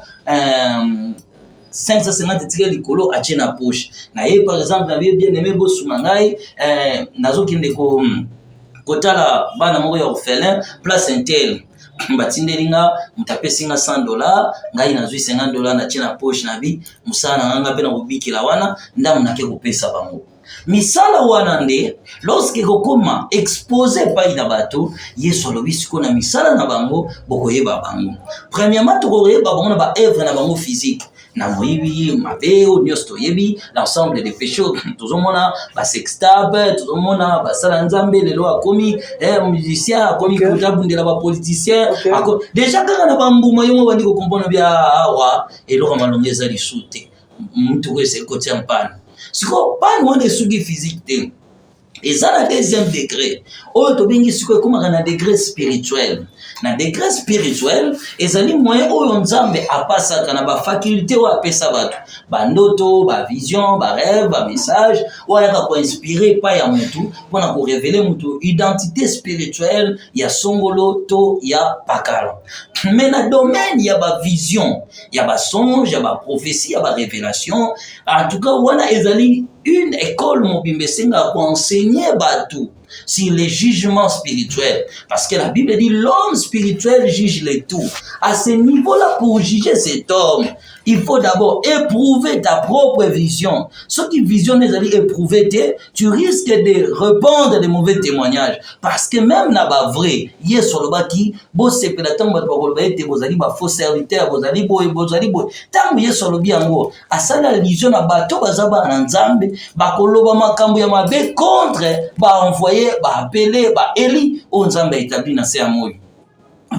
550 tika likolo ache na poche na ye par exemple na bien aimé bosuma ngai nazokinde ko kotala bana moko ya orphelin place intel batindelinga mutapesinga $100 ngai nazwi $50 na china poche na bi musana nganga pe na kubikila wana ndamu nake kopesa bango misala wana nde lorsque kokoma exposé pa ina bato yesu alobi siko na misala na bango bokoyeba bango premièrement tokoyeba bango na ba œuvre na bango physique na moyibi mabeo nyosto yebi l'ensemble des péchés tozomona ba sextape tozomona ba sala nzambe lelo akomi musicien akomi kutabundela ba politicien déjà kaka na bambuma yongo bandi ko kompona bia awa eloko malongeza lisute mtu ko se kotia mpana siko pas loin de sugi physique te et ça na deuxième degré o to bengi siko comme na degré spirituel. Na degré spirituel ezali moyen oyo nzambe apasaka na ba faculté o apesa bato bandoto ba vision ba rêve ba message o ayaka ko inspirer pa ya mutu pona ko révéler mutu identité spirituelle ya songolo to ya pakala. Mais na domaine ya ba vision ya ba songe ya ba prophétie ya ba révélation en tout cas wana ezali une école mobimbe senga ko enseigner bato sur les jugements spirituels. Parce que la Bible dit l'homme spirituel juge les tout. À ce niveau-là, pour juger cet homme, il faut d'abord éprouver ta propre vision. Ce qui visionne les alliés éprouver, tu risques de répandre des mauvais témoignages. Parce que même là-bas, vrai, hier sur le bâti, bon, c'est que la temps, vous allez faux serviteur, vous allez tant hier sur le bien, à ça, la vision, à bateau, bazaba, en Nzambe, bakoloba makambo ya mabe contre, envoyer, appeler, Eli, on Nzambe établi dans ces amours.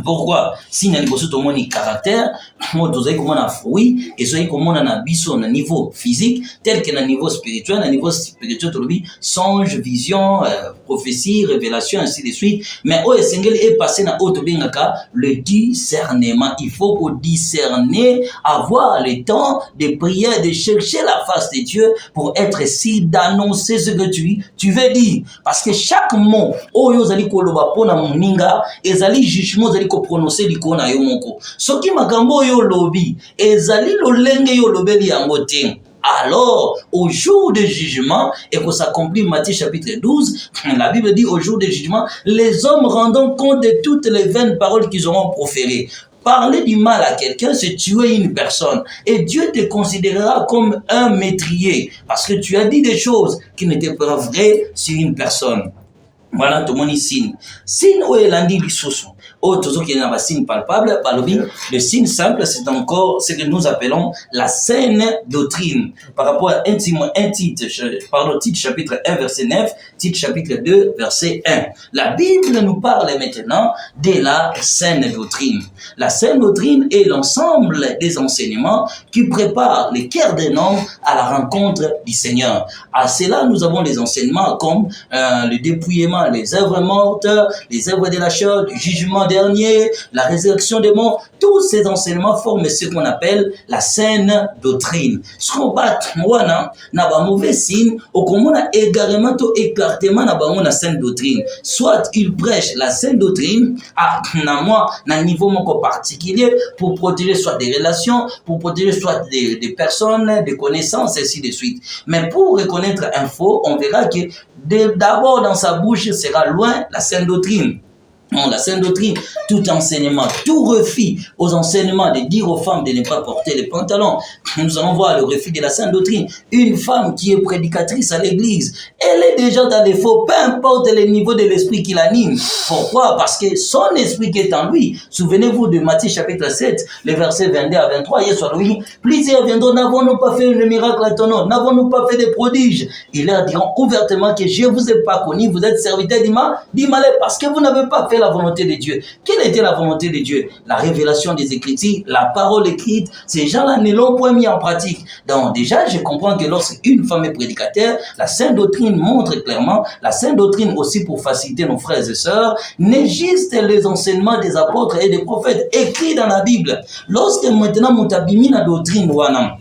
Pourquoi? Si nous avons tout le monde caractère, nous avons un fruit, et nous avons un biseau à niveau physique, tel que à niveau spirituel, à niveau spirituel, songe, vision, prophétie, révélation, ainsi de suite. Mais au Seigneur est passé dans autre bingaka, le discernement. Il faut qu'on discerner, avoir le temps de prier, de chercher la face de Dieu pour être si d'annoncer ce que tu veux dire. Parce que chaque mot, oh yo zali koloba pona muninga, ezali jugement zali ko prononcer likona yo moko. Soki makambo yo lobi, ezali lolenge yo lobeli yango te. Alors, au jour de jugement, et que s'accomplit Matthieu chapitre 12, la Bible dit au jour de jugement, les hommes rendant compte de toutes les vaines paroles qu'ils auront proférées. Parler du mal à quelqu'un, c'est tuer une personne. Et Dieu te considérera comme un métrier, parce que tu as dit des choses qui n'étaient pas vraies sur une personne. Voilà, tout le monde signe. Signe où est l'andi l'issoussou. Autre qui est un signe palpable, le signe simple, c'est encore ce que nous appelons la saine doctrine. Par rapport à Tite chapitre 1, verset 9, Tite chapitre 2, verset 1. La Bible nous parle maintenant de la saine doctrine. La saine doctrine est l'ensemble des enseignements qui préparent les cœurs d'un homme à la rencontre du Seigneur. À cela, nous avons les enseignements comme le dépouillement, les œuvres mortes, les œuvres de la chair, le jugement dernier, la résurrection des morts. Tous ces enseignements forment ce qu'on appelle la saine doctrine. Ce qu'on bat, n'a pas mauvais signe, au commun a également tout écartement n'a pas la saine doctrine. Soit il prêche la saine doctrine à un niveau particulier pour protéger soit des relations, pour protéger soit des personnes, des connaissances, et ainsi de suite. Mais pour reconnaître un faux, on verra que d'abord dans sa bouche sera loin la saine doctrine. Non, la sainte doctrine, tout enseignement, tout refus aux enseignements de dire aux femmes de ne pas porter les pantalons. Nous allons voir le refus de la sainte doctrine. Une femme qui est prédicatrice à l'église, elle est déjà dans les faux, peu importe le niveau de l'esprit qui l'anime. Pourquoi? Parce que son esprit qui est en lui. Souvenez-vous de Matthieu chapitre 7, les versets 22 à 23. Hier soir, oui, plusieurs viendront, n'avons-nous pas fait le miracle à ton nom? N'avons-nous pas fait des prodiges? Ils leur diront ouvertement que je ne vous ai pas connu, vous êtes serviteurs du mal parce que vous n'avez pas fait la volonté de Dieu. Quelle était la volonté de Dieu? La révélation des Écritures, la parole écrite. Ces gens-là ne l'ont pas mis en pratique. Donc déjà, je comprends que lorsqu'une femme est prédicateur, la sainte doctrine montre clairement, la sainte doctrine aussi pour faciliter nos frères et sœurs, n'existe les enseignements des apôtres et des prophètes écrits dans la Bible. Lorsque maintenant mutabimi na doctrine wana,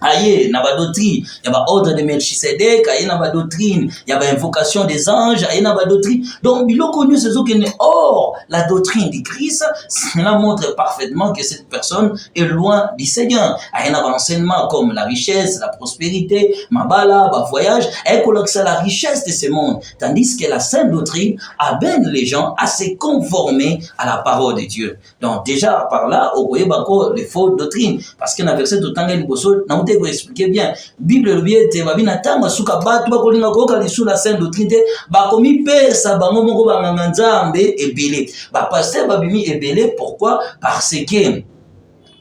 aïe, n'a pas doctrine, il y a ordre de Melchisedec, aïe, n'a pas doctrine, il y a invocation des anges, aïe, n'a pas doctrine. Donc, il a connu ce qui est hors la doctrine du Christ, cela montre parfaitement que cette personne est loin du Seigneur. Aïe, n'a pas enseignement comme la richesse, la prospérité, mabala, voyage, aïe, colloque ça la richesse de ce monde. Tandis que la sainte doctrine amène les gens à se conformer à la parole de Dieu. Donc, déjà, par là, vous voyez, les fausses doctrines. Parce qu'il y a un verset de Tanguy Liboso, vous expliquez bien. Bible le bien te babina tanga suka batu bakolinga koka lisu la sainte doctrine bakomi pesa bango moko banganga nzambe ebele ba pasteur babimi ebele. Pourquoi? Parce que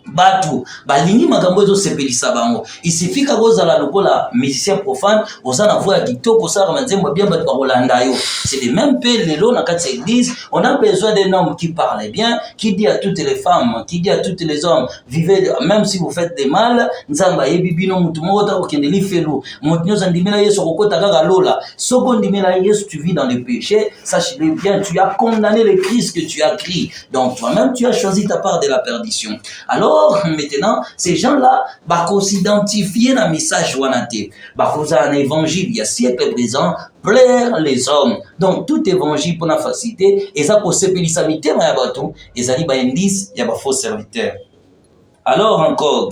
batu balingi makambo ezo sepelisa bango. Il suffit ka kozala lokola musicien profane ozana voix kitoko ça ramanzembo bien batu bakolanda yo. C'est les mêmes pe lelo na kati église, on a besoin d'un homme qui parle bien, qui dit à toutes les femmes, qui dit à tous les hommes, vivez même si vous faites des mal, nzamba yebibino mutu moko ta okendeli felo. Mutu ndimela Yesu kokota kaka lola. Soko ndimela Yesu tu vis dans le péché, sache-le bien, tu as condamné le Christ que tu as crié. Donc toi-même tu as choisi ta part de la perdition. Alors maintenant, ces gens-là, qu'on s'identifie dans le message wanate. Vous avez un évangile, il y a siècle présent, plaire les hommes. Donc, tout évangile pour la facilité, et ça pour séparissamité, et ça dit, indice, il y a des faux serviteurs. Alors encore,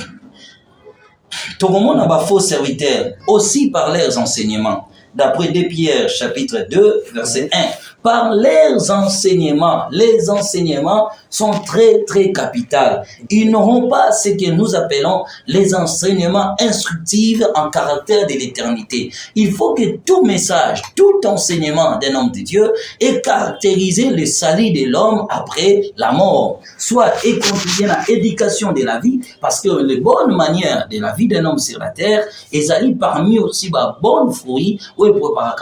tout le monde a des faux serviteurs, aussi par leurs enseignements. d'après 2 Pierre chapitre 2, verset 1. Par leurs enseignements, les enseignements sont très très capitaux. Ils n'auront pas ce que nous appelons les enseignements instructifs en caractère de l'éternité. Il faut que tout message, tout enseignement d'un homme de Dieu ait caractérisé le salut de l'homme après la mort. Soit et contribuer à l'éducation de la vie, parce que les bonnes manières de la vie d'un homme sur la terre, et allaient parmi aussi bah bonnes fruits, ou préparer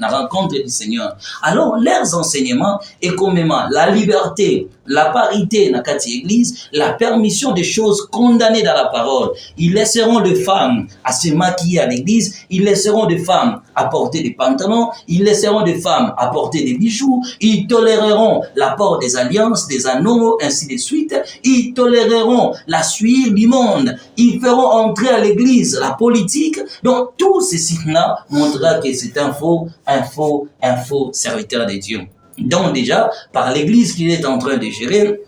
la rencontre du Seigneur. Alors, leurs enseignements est communément la liberté, la parité dans la église, la permission des choses condamnées dans la parole. Ils laisseront les femmes à se maquiller à l'église, ils laisseront des femmes à porter des pantalons, ils laisseront des femmes à porter des bijoux, ils toléreront l'apport des alliances, des anneaux, ainsi de suite, ils toléreront la suite du monde, ils feront entrer à l'église la politique. Donc, tous ces signes-là montrera que c'est un faux serviteur de Dieu. Donc déjà, par l'église qu'il est en train de gérer,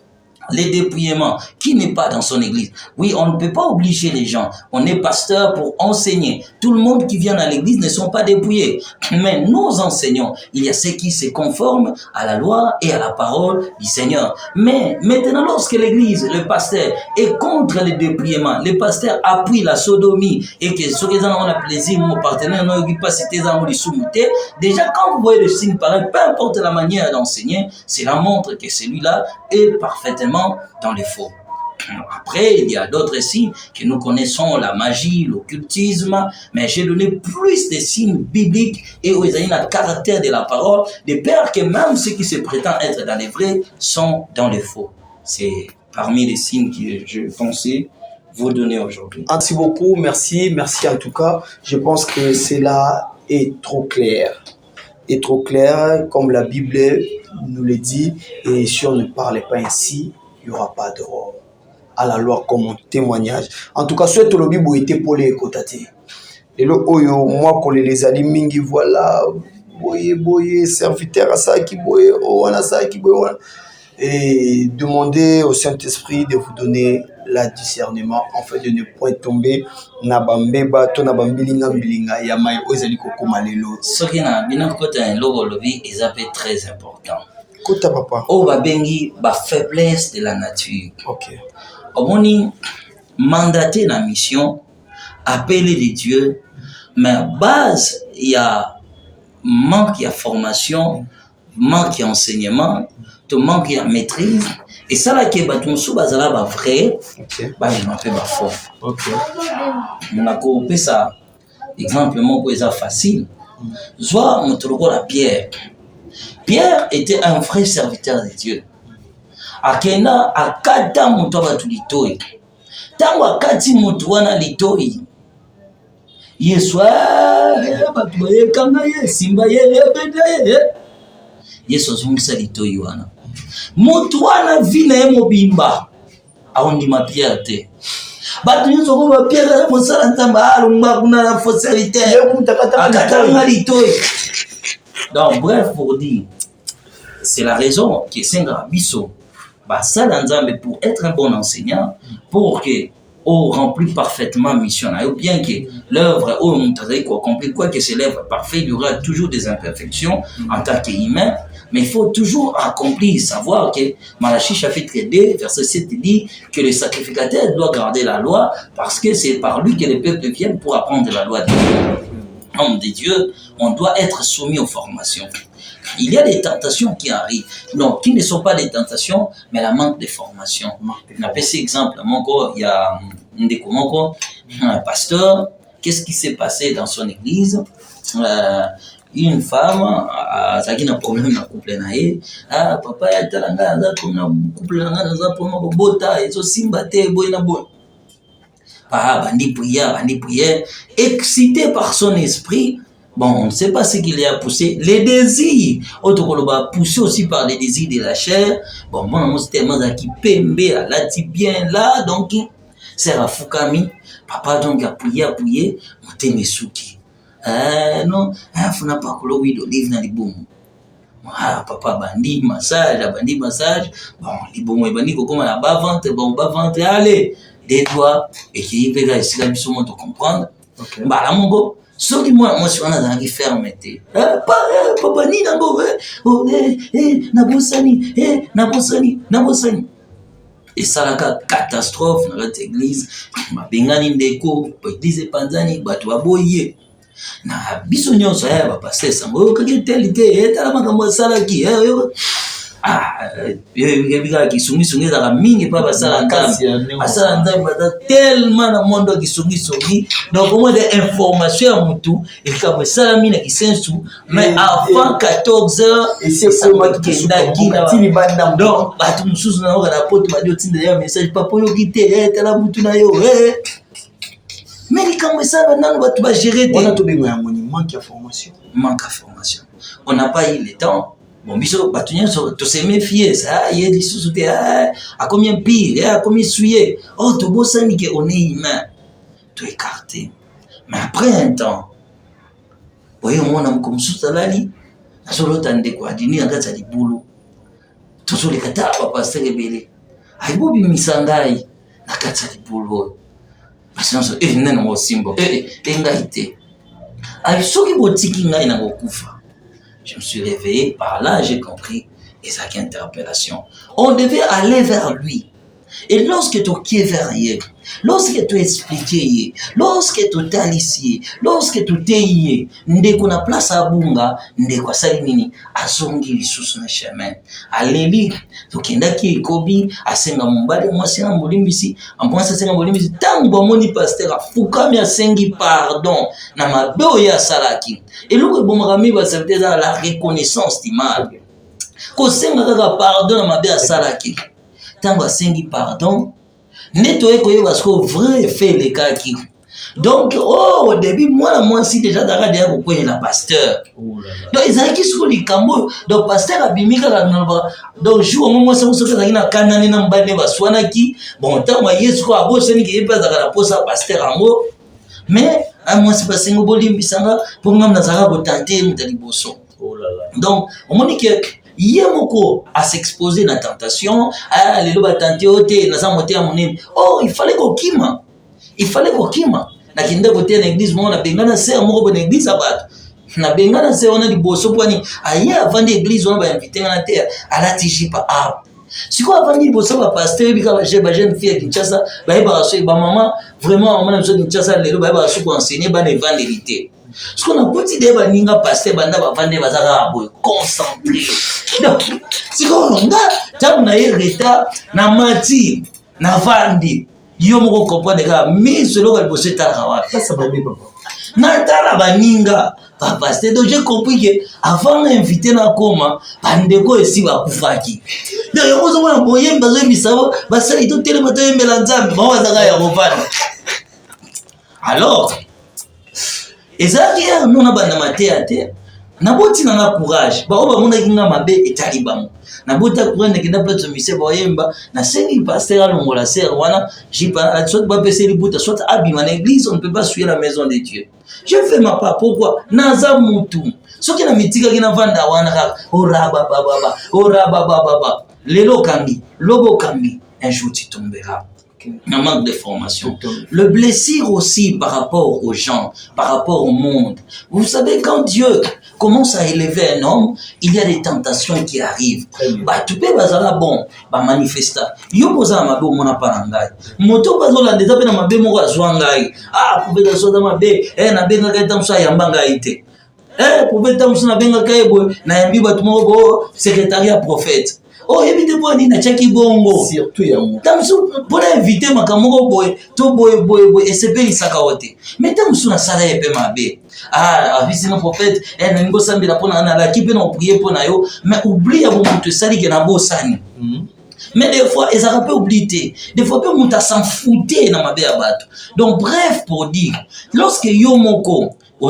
les dépouillements, qui n'est pas dans son église. Oui, on ne peut pas obliger les gens. On est pasteur pour enseigner. Tout le monde qui vient à l'église ne sont pas dépouillés. Mais nous enseignons. Il y a ceux qui se conforment à la loi et à la parole du Seigneur. Mais maintenant, lorsque l'église, le pasteur est contre les dépouillements, le pasteur appuie la sodomie et que ceux qui ont a plaisir, mon partenaire, n'ont pas cité dans les soumités. Déjà, quand vous voyez le signe pareil, peu importe la manière d'enseigner, cela montre que celui-là est parfaitement dans les faux. Après, il y a d'autres signes que nous connaissons, la magie, l'occultisme, mais j'ai donné plus de signes bibliques et où ils ont le caractère de la parole, de peur que même ceux qui se prétendent être dans les vrais sont dans les faux. C'est parmi les signes que je pensais vous donner aujourd'hui. Merci beaucoup, merci en tout cas. Je pense que cela est trop clair. Est trop clair, comme la Bible nous le dit, et si on ne parlait pas ainsi, il n'y aura pas d'erreur. À la loi comme un témoignage. En tout cas, soit le Bible était pour les côtés. Et le oyo, moi, quand les amis mingi, voilà, boye, serviteur à ça qui boye, on a ça qui boye. Et demander au Saint-Esprit de vous donner la discernement, en fait, de ne pas tomber na bambeba to na bambilinga mbilinga ya mai ozali kokoma lelo. Soki na bino kota lobo lobi ezapé très important. Kota papa. O babengi ba faiblesse de la nature. OK. Omoni mandaté la mission, appelé de Dieu, mais base il y a manque de formation, manque d'enseignement, tout manque de maîtrise. Et ça là qui est baton sous bazala ba vrai, bah je m'appelle ba faux. OK. On a coupé ça. Exemple mon quoi facile. Soit on trouve la Pierre. Pierre était un vrai serviteur de Dieu. Akena akata mutu abatu litoi. Tango akati mutu wana litoi. Yesu abatu bayekanga ye simba ye ebede ye. Yesu azungisa litoi wana. Mutu wana vina ye mobimba. Aondima Pierre te. Batu nyonso ko ba Pierre mosala nzamba alumba kuna na faux serviteur. Akatanga litoi. Donc bref pour dire, c'est la raison que Senga Bisso ça pour être un bon enseignant, pour que on remplit parfaitement mission, ou bien que l'œuvre on accomplit quoi que c'est l'œuvre parfaite, il y aura toujours des imperfections en tant qu'humain, mais il faut toujours accomplir, savoir que Malachie chapitre 2 verset 7 dit que le sacrificateur doit garder la loi parce que c'est par lui que les peuples viennent pour apprendre la loi de Dieu. Homme de Dieu, on doit être soumis aux formations. Il y a des tentations qui arrivent, non, qui ne sont pas des tentations, mais la manque de formation. On a fait exemple, il y a un pasteur, qu'est-ce qui s'est passé dans son église? Une femme a un problème dans le couple. Papa, il y a un couple bandi prière, excité par son esprit. Bon, on ne sait pas ce qui lui a poussé. Les désirs. Autre poussé aussi par les désirs de la chair. Bon, moi, c'est tellement qui pembe, là, dit bien là, donc, c'est Rafukami. Papa, donc, a prié, monté mes souki. Non, faut n'a pas que l'eau d'olive dans les bons. Papa, bandi massage. Bon, les bons, bandi, comme on a bas ventre, allez, des doigts, et qui y peut ici, là, ils sont comprendre. Bah, là, mon go. soki mwasi wana azalaki ferme te papa nini yango nabosani esalaka catastrophe na kati église babengani ndeko baeglise epanzani bato baboyi ye na biso nyonso ya bapaster sango oyokaki teli te etala makambo asalaki yebikaka kisungisungi ezalaka mingi mpa basala nzambe baza tellement na mondo ya kisungisungi donc omoi de information ya motu likambo esalami na kisensu mais avant 14h ekendaki donc bato mosusu naoka na poto badi otinda ya message papa oyoki te tala mutu na yo mais likambo esala nano bato bagere te. On a tobenga yango ni manque ya formation. On n'a pas eu le temps. Bon, biso batunye to se méfier ça y est lisusu te à combien pire à combien souillé to bosani que on est humain to écarté mais après un temps voyez on a comme soutalali asolo tande kwa dini ngata libulu to so le kata papa se rebele ai bobi misangai na kata libulu parce que non nena mo simbo ngaite ai soki botiki ngai na kokufa. Je me suis réveillé, par là j'ai compris les interpellations. On devait aller vers lui. Et lorsque tu es vers lui, lorsque tu expliques, lorsque tu talissier, lorsque tu t'es ndeko na place à bunga, ndeko sali nini, azongi lisusu na chemin. Aleli, tokendaki ekobi, asenga mumbali, mwasi na molimbisi, amponsa asenga molimbisi, tango moni pasteur afukami asengi pardon, na mabeo ya salaki. Et l'autre bombarami va servir dans la reconnaissance du mal. Ko senga kaka pardon na mabeo ya salaki. Tango asengi pardon, nettoyer koye parce que vrai fait les cas qui. Donc au début moi si déjà d'ailleurs derrière pourquoi il a pasteur. Donc ils avaient qui sur les cambos donc pasteur abimika la donc jour moi ça vous savez na kanani na mbane baswana ki bon tant moi yesu ko aboseni ki pas la posa pasteur ango mais à moi c'est passé ngoboli bisanga pour ngam na zaka botante mutali boso. Donc on m'a dit que Yemoko à s'exposer dans la tentation, les lois tentés ôter, dans un moteur monnaie. Oh, il fallait qu'on kima. Na kinda côté l'église, moi on a bengana c'est un mot bonne église à battre. Na bengana c'est on a du bosso poani. Aïe avant l'église on va inviter à la terre à la tijipa. Si quoi avant du bosso va pasteur bika j'ai ba jeune fille qui Kinshasa, ba ba so ba maman vraiment maman so Kinshasa les lois ba so pour enseigner ba évangélité. Ce qu'on a petit débat ninga pasteur banda ba vendre bazaka boy concentré. Donc si on nga tabu na yereta na mati na vandi yo moko comprendre ka mais selon le bosse ta wa ça va bien papa na tala baninga pa pasteur donc j'ai compris que avant d'inviter na koma bandeko esi ba kufaki donc yo kozo na boye mbazo bisabo basa ito tele mato yembela nzambe ba wazaka ya kovana alors ezaki nous na banda matéate na boti na courage ba oba mona kinga mabe etalibamo na bota courage kinda plateau mise ba yemba na sengi pasteur alongola ser wana jipa soit ba pese libuta soit abima na église on ne peut pas suivre la maison de Dieu. Je fais ma part pourquoi naza mutu soki na mitika kina vanda wana ka oraba baba lelo kangi lobo kangi un jour tu tomberas. Un manque de formation. Le blessure aussi par rapport aux gens, par rapport au monde. Vous savez, quand Dieu commence à élever un homme, il y a des tentations qui arrivent. Bah, tu peux bazala bon, bah manifester. Yo posa ma be mona parangai. Moto bazola déjà pe na mabe moko azwangai. Pouvez da soda mabe, na benga ka tamsa yambanga ite. Pouvez tamsa na benga ka ebo na yambi batu moko secrétariat prophète. Oh, évitez pas ni na chaki bongo. Surtout ya mo. Tamsu pour inviter makamoko boy, to boy et c'est beli sakaote. Mais tamsu na sala epe mabe. Avisi na prophète, na ngo sambi la pona na la kipe na prier pona yo, mais oublie ya mutu sali ke na bosani. Mais des fois, ils ont pas oublié. Des fois, ils ont s'en fouté dans ma vie à battre. Donc, bref, pour dire, lorsque Yomoko, aux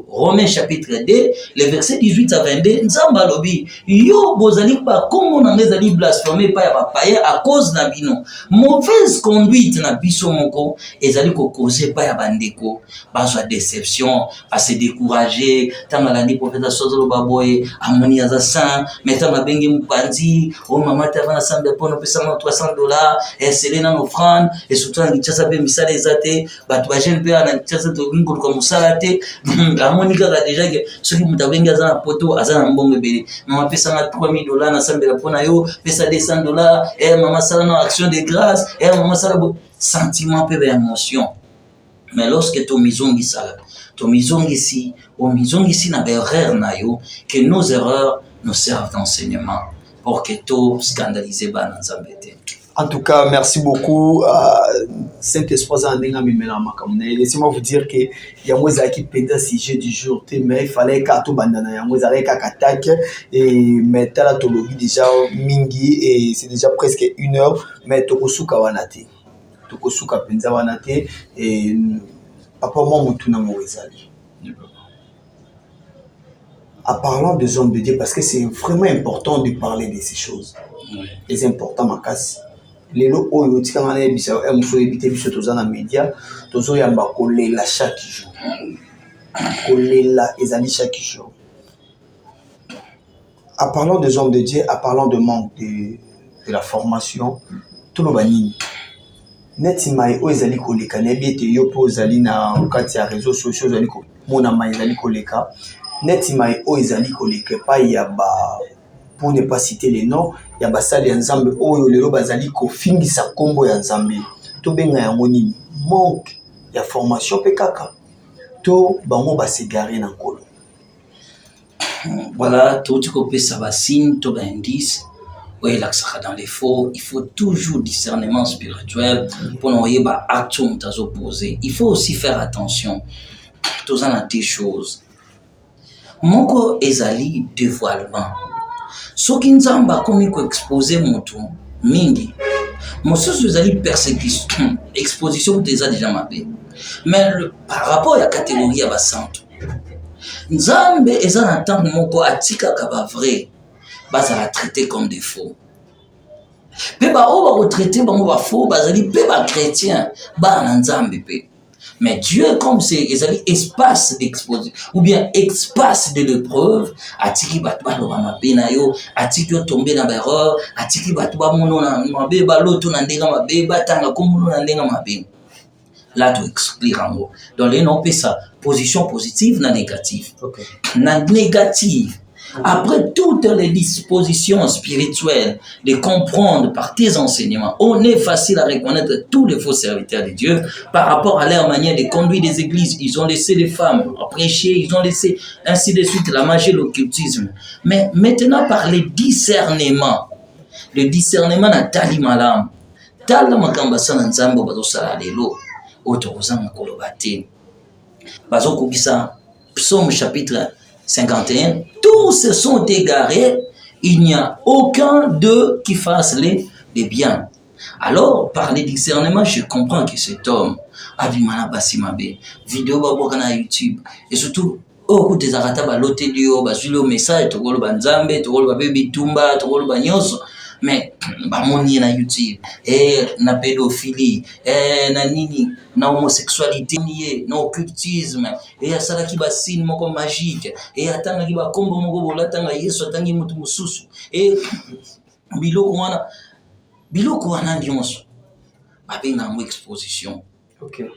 Romains chapitre 2, les versets 18 à 22, Nzamba lobi, yo bozali pas comme on a zali blasphémé pas païen à cause na bino. Mauvaise conduite na biso moko, ezali ko causer pas ya bandeko, ba soit déception, pas se décourager, tanga la ni prophète sozolo baboy, amoni aza saint, mettant na bengi mpanzi, oh maman ta vana sambe pono pesa $300, et c'est là nos offrandes, et surtout na kitchasa pe misale ezate, ba to ba jeune pe na kitchasa to ngulu koluka mosala te amoni kaka déjà ke soki moto abengi aza na poto aza na mbongo ebele mama apesanga $3000 nasambela mpo na yo pesa $200 mama asala na action de grâce mama asala sentiment mpe baémotion. Mais lorsque tomizongisi na baerreur na yo, que nos erreurs nous servent d'enseignement pour que to scandaliser bana nzambe te. En tout cas, merci beaucoup. Saint-Esprit, laissez-moi vous dire que Yamouza qui pendant sujet du jour, mais il fallait qu'à tout bandana Yamouza avec attaque et mettre la tologie déjà mingi et c'est déjà presque 1 heure, mais tokosuka wanate. Tokosuka penza wanate et papa moi mutuna mouezali. En parlant des hommes de Dieu, parce que c'est vraiment important de parler de ces choses. Oui. C'est important, ma casse. Les lots où tu as un bisa, un mousso éviter biso tous en média, tous y a ma collé la chaque jour. Collé la ezali chaque jour. En parlant des hommes de Dieu, en parlant de manque de la formation, tout le banini. Net imai o ezali koleka na biete yo po ezali na kati ya réseaux sociaux ezali ko mona mai ezali koleka. Net imai o ezali koleka pa ya ba pour ne pas citer les noms ya basali ya nzambe oyo lelo bazali ko fingisa kombo ya nzambe to benga yango nini manque ya formation pe kaka to bango ba se garer na nkolo. Voilà, tout ce qu'on peut savoir signe to ba indice. Oui, là, ça dans les faux. Il faut toujours discernement spirituel pour nous voyez bah action aux opposés. Il faut aussi faire attention. Tous en a des choses. Moko ezali dévoilement. Ce qui nous a comme exposé mon tour mingi. Mon sens ezali persécution, exposition déjà mabé. Mais par rapport à la catégorie à basanto. Nzambe ezana tant moko atika kaba vrai. Baza la traiter comme des faux. Pe ba o ba retraiter ba mo ba faux bazali pe ba chrétien ba na nzambe pe. Mais Dieu comme c'est ezali espace d'exposition ou bien espace de l'épreuve atiki batu ba lo ba mabe na yo atiki yo tomber na erreur atiki batu ba mono na mabe ba loto na ndenga mabe ba tanga ko mono na ndenga mabe. Là tu expliques en gros. Donc les non ça position positive na négative. Okay. Na négative. Après toutes les dispositions spirituelles de comprendre par tes enseignements, on est facile à reconnaître tous les faux serviteurs de Dieu par rapport à leur manière de conduire des églises. Ils ont laissé les femmes prêcher, ils ont laissé ainsi de suite la magie, l'occultisme. Mais maintenant par le discernement na tali malam, tala makamba sana nzambo bazo sala lelo, otorozanga kolobate. Bazo kokisa Psaume chapitre 51, tous se sont égarés, il n'y a aucun d'eux qui fasse les biens. Alors, par les discernements, je comprends que cet homme a vu Basimabe, vidéo na YouTube, et surtout, au coup des arata balote dio, basule message, tokolo banzambe, tokolo baby tumba, tokolo banyoso. Mais bamoni na YouTube na pédophilie na nini na homosexualité na occultisme asala ki ba signe moko magique atanga ki ba kombo moko bolatanga Yesu atangi mutu mususu biloko wana nyonso babenga mo exposition. Okay.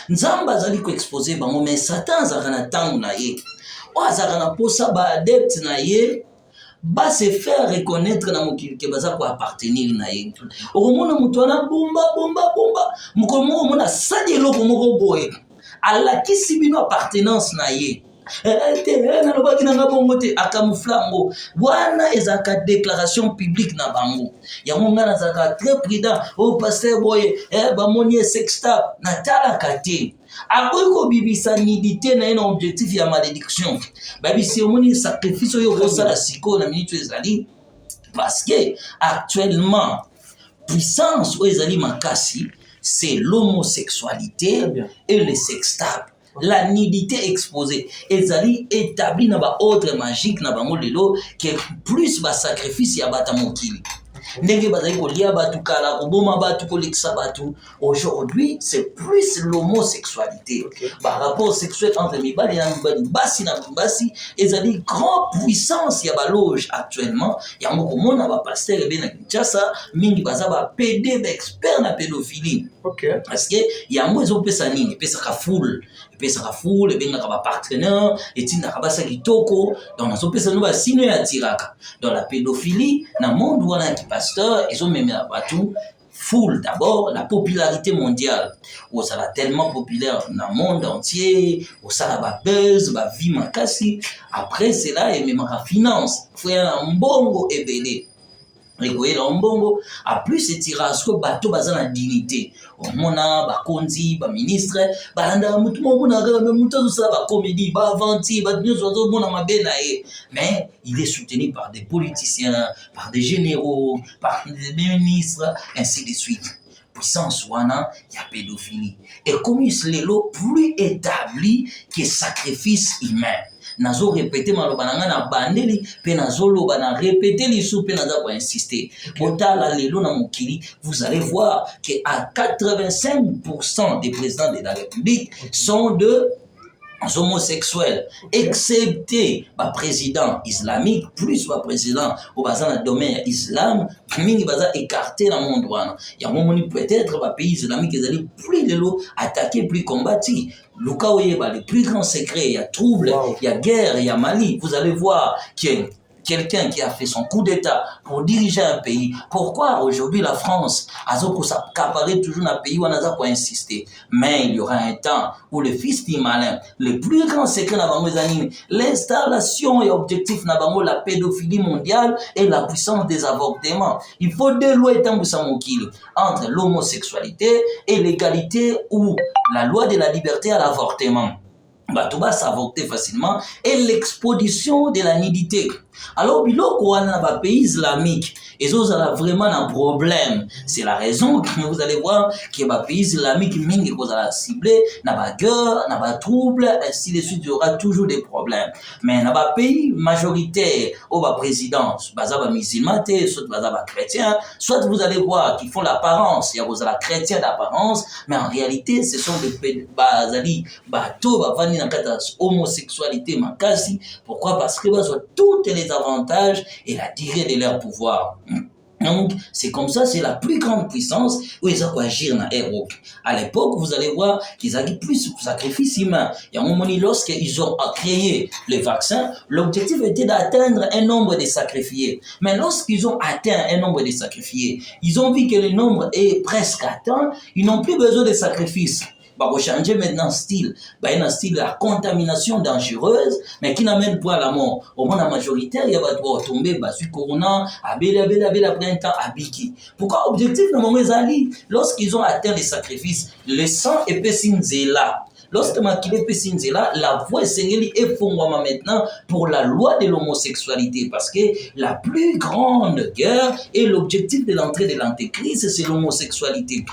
Nzamba azali ko exposer bango mais Satan azaka na tangu na ye o azaka na posa ba adepte na ye ba se faire reconnaître na mokili ke baza ko appartenir na ye. Okomona mutu wana bomba mukomo mona sadi eloko moko boye alakisi bino appartenance na ye. Na lobaki na bongo te akamuflango wana ezaka déclaration publique na bango yango ngana zaka très prudent au pasteur boye bamoni sextap na tala kate akoyi kobibisa nidité na un objectif ya malédiction babisi omoni sacrifice oyo kosala siko na minute ezali parce que actuellement puissance oyo ezali makasi c'est l'homosexualité et le sextap. La nudité exposée ezali établi na ba ordre magique na bango lelo que plus ba sacrifice ya bata mokili ndenge bazali kolia batu kala koboma batu kolekisa batu. Aujourd'hui c'est plus l'homosexualité. Okay. Par rapport sexuel entre mibali na mibali basi na basi ezali grand puissance ya ba loge actuellement yango komona ba pasteur ebe na Kinshasa mingi baza ba PD ba expert na pédophilie. Okay. Parce que yango ezopesa nini pesa ka foule epesaka foule ebengaka bapartenaire etindaka basa kitoko donc nazopesa no basino ya tiraka donc la pédophilie na monde wana ya kipasteur ezomemela bato foule d'abord la popularité mondiale ozala tellement populaire dans le monde entier osala babuzz bavie makasi après cela ememaka finance foya na mbongo ebele ekoyela mbongo a plus etira ce que bato baza na dignité omona bakonzi baministre balanda mutu moko na kaka mutu azosala bacomédie bavanti bato nyonso bazomona mabe na ye mais il est soutenu par des politiciens par des généraux par des ministres ainsi de suite puissance wana ya pédophilie et comme lelo plus établi que sacrifice humain nazo répéter maloba nanga na bandeli pe nazo loba na répéter lisu pe naza ko insister botala lelo na mokili vous allez voir que à 85% des présidents de la République sont de homosexuels, excepté le président islamique, plus le président au bazar dans domaine islam, mingi baza écarté dans le monde. Il y a un moment peut-être le pays islamique ils allaient plus de l'eau attaquer, plus combattre. Le cas où il y a les plus grands secrets, il y a trouble, il y a guerre, il y a Mali. Vous allez voir que quelqu'un qui a fait son coup d'État pour diriger un pays. Pourquoi aujourd'hui la France a s'accaparer toujours un pays où on a pour insister? Mais il y aura un temps où le fils du malin, le plus grand secret l'installation et objectif la pédophilie mondiale et la puissance des avortements. Il faut délouer entre l'homosexualité et l'égalité ou la loi de la liberté à l'avortement. Tout va s'avorter facilement et l'exposition de la nudité. Alors, biloko wana ba pays islamique, ils ont vraiment un problème. C'est la raison que vous allez voir que ba pays islamique mingi ko za ciblé na ba guerre, na ba trouble, ainsi de suite, il y aura toujours des problèmes. Mais na ba pays majoritaire au ba président, baza ba musulman, soit baza ba chrétien, soit vous allez voir qu'ils font l'apparence, il y a la chrétien d'apparence, mais en réalité ce sont des bazali bato ba vani na kata homosexualité makasi. Pourquoi? Parce que bazo toutes les avantages et la durée de leur pouvoir. Donc, c'est comme ça, c'est la plus grande puissance où ils ont agir dans l'Europe. À l'époque, vous allez voir qu'ils ont plus de sacrifices humains. Il y a un moment, lorsqu'ils ont créé les vaccins, l'objectif était d'atteindre un nombre de sacrifiés. Mais lorsqu'ils ont atteint un nombre de sacrifiés, ils ont vu que le nombre est presque atteint, ils n'ont plus besoin de sacrifices. Bah, vous changer maintenant style. Bah, il y a un style de la contamination dangereuse, mais qui n'amène pas à la mort. Au moins, la majorité, il y a pas de tomber, bah, sur Corona, après un temps, à Biki. Pourquoi? Objectif, dans mon ali, lorsqu'ils ont atteint les sacrifices, le sang épaissit là. Lorsque Makile Pessinzela, la voix Sengeli est fondamentalement maintenant pour la loi de l'homosexualité, parce que la plus grande guerre et l'objectif de l'entrée de l'antéchrist, c'est l'homosexualité.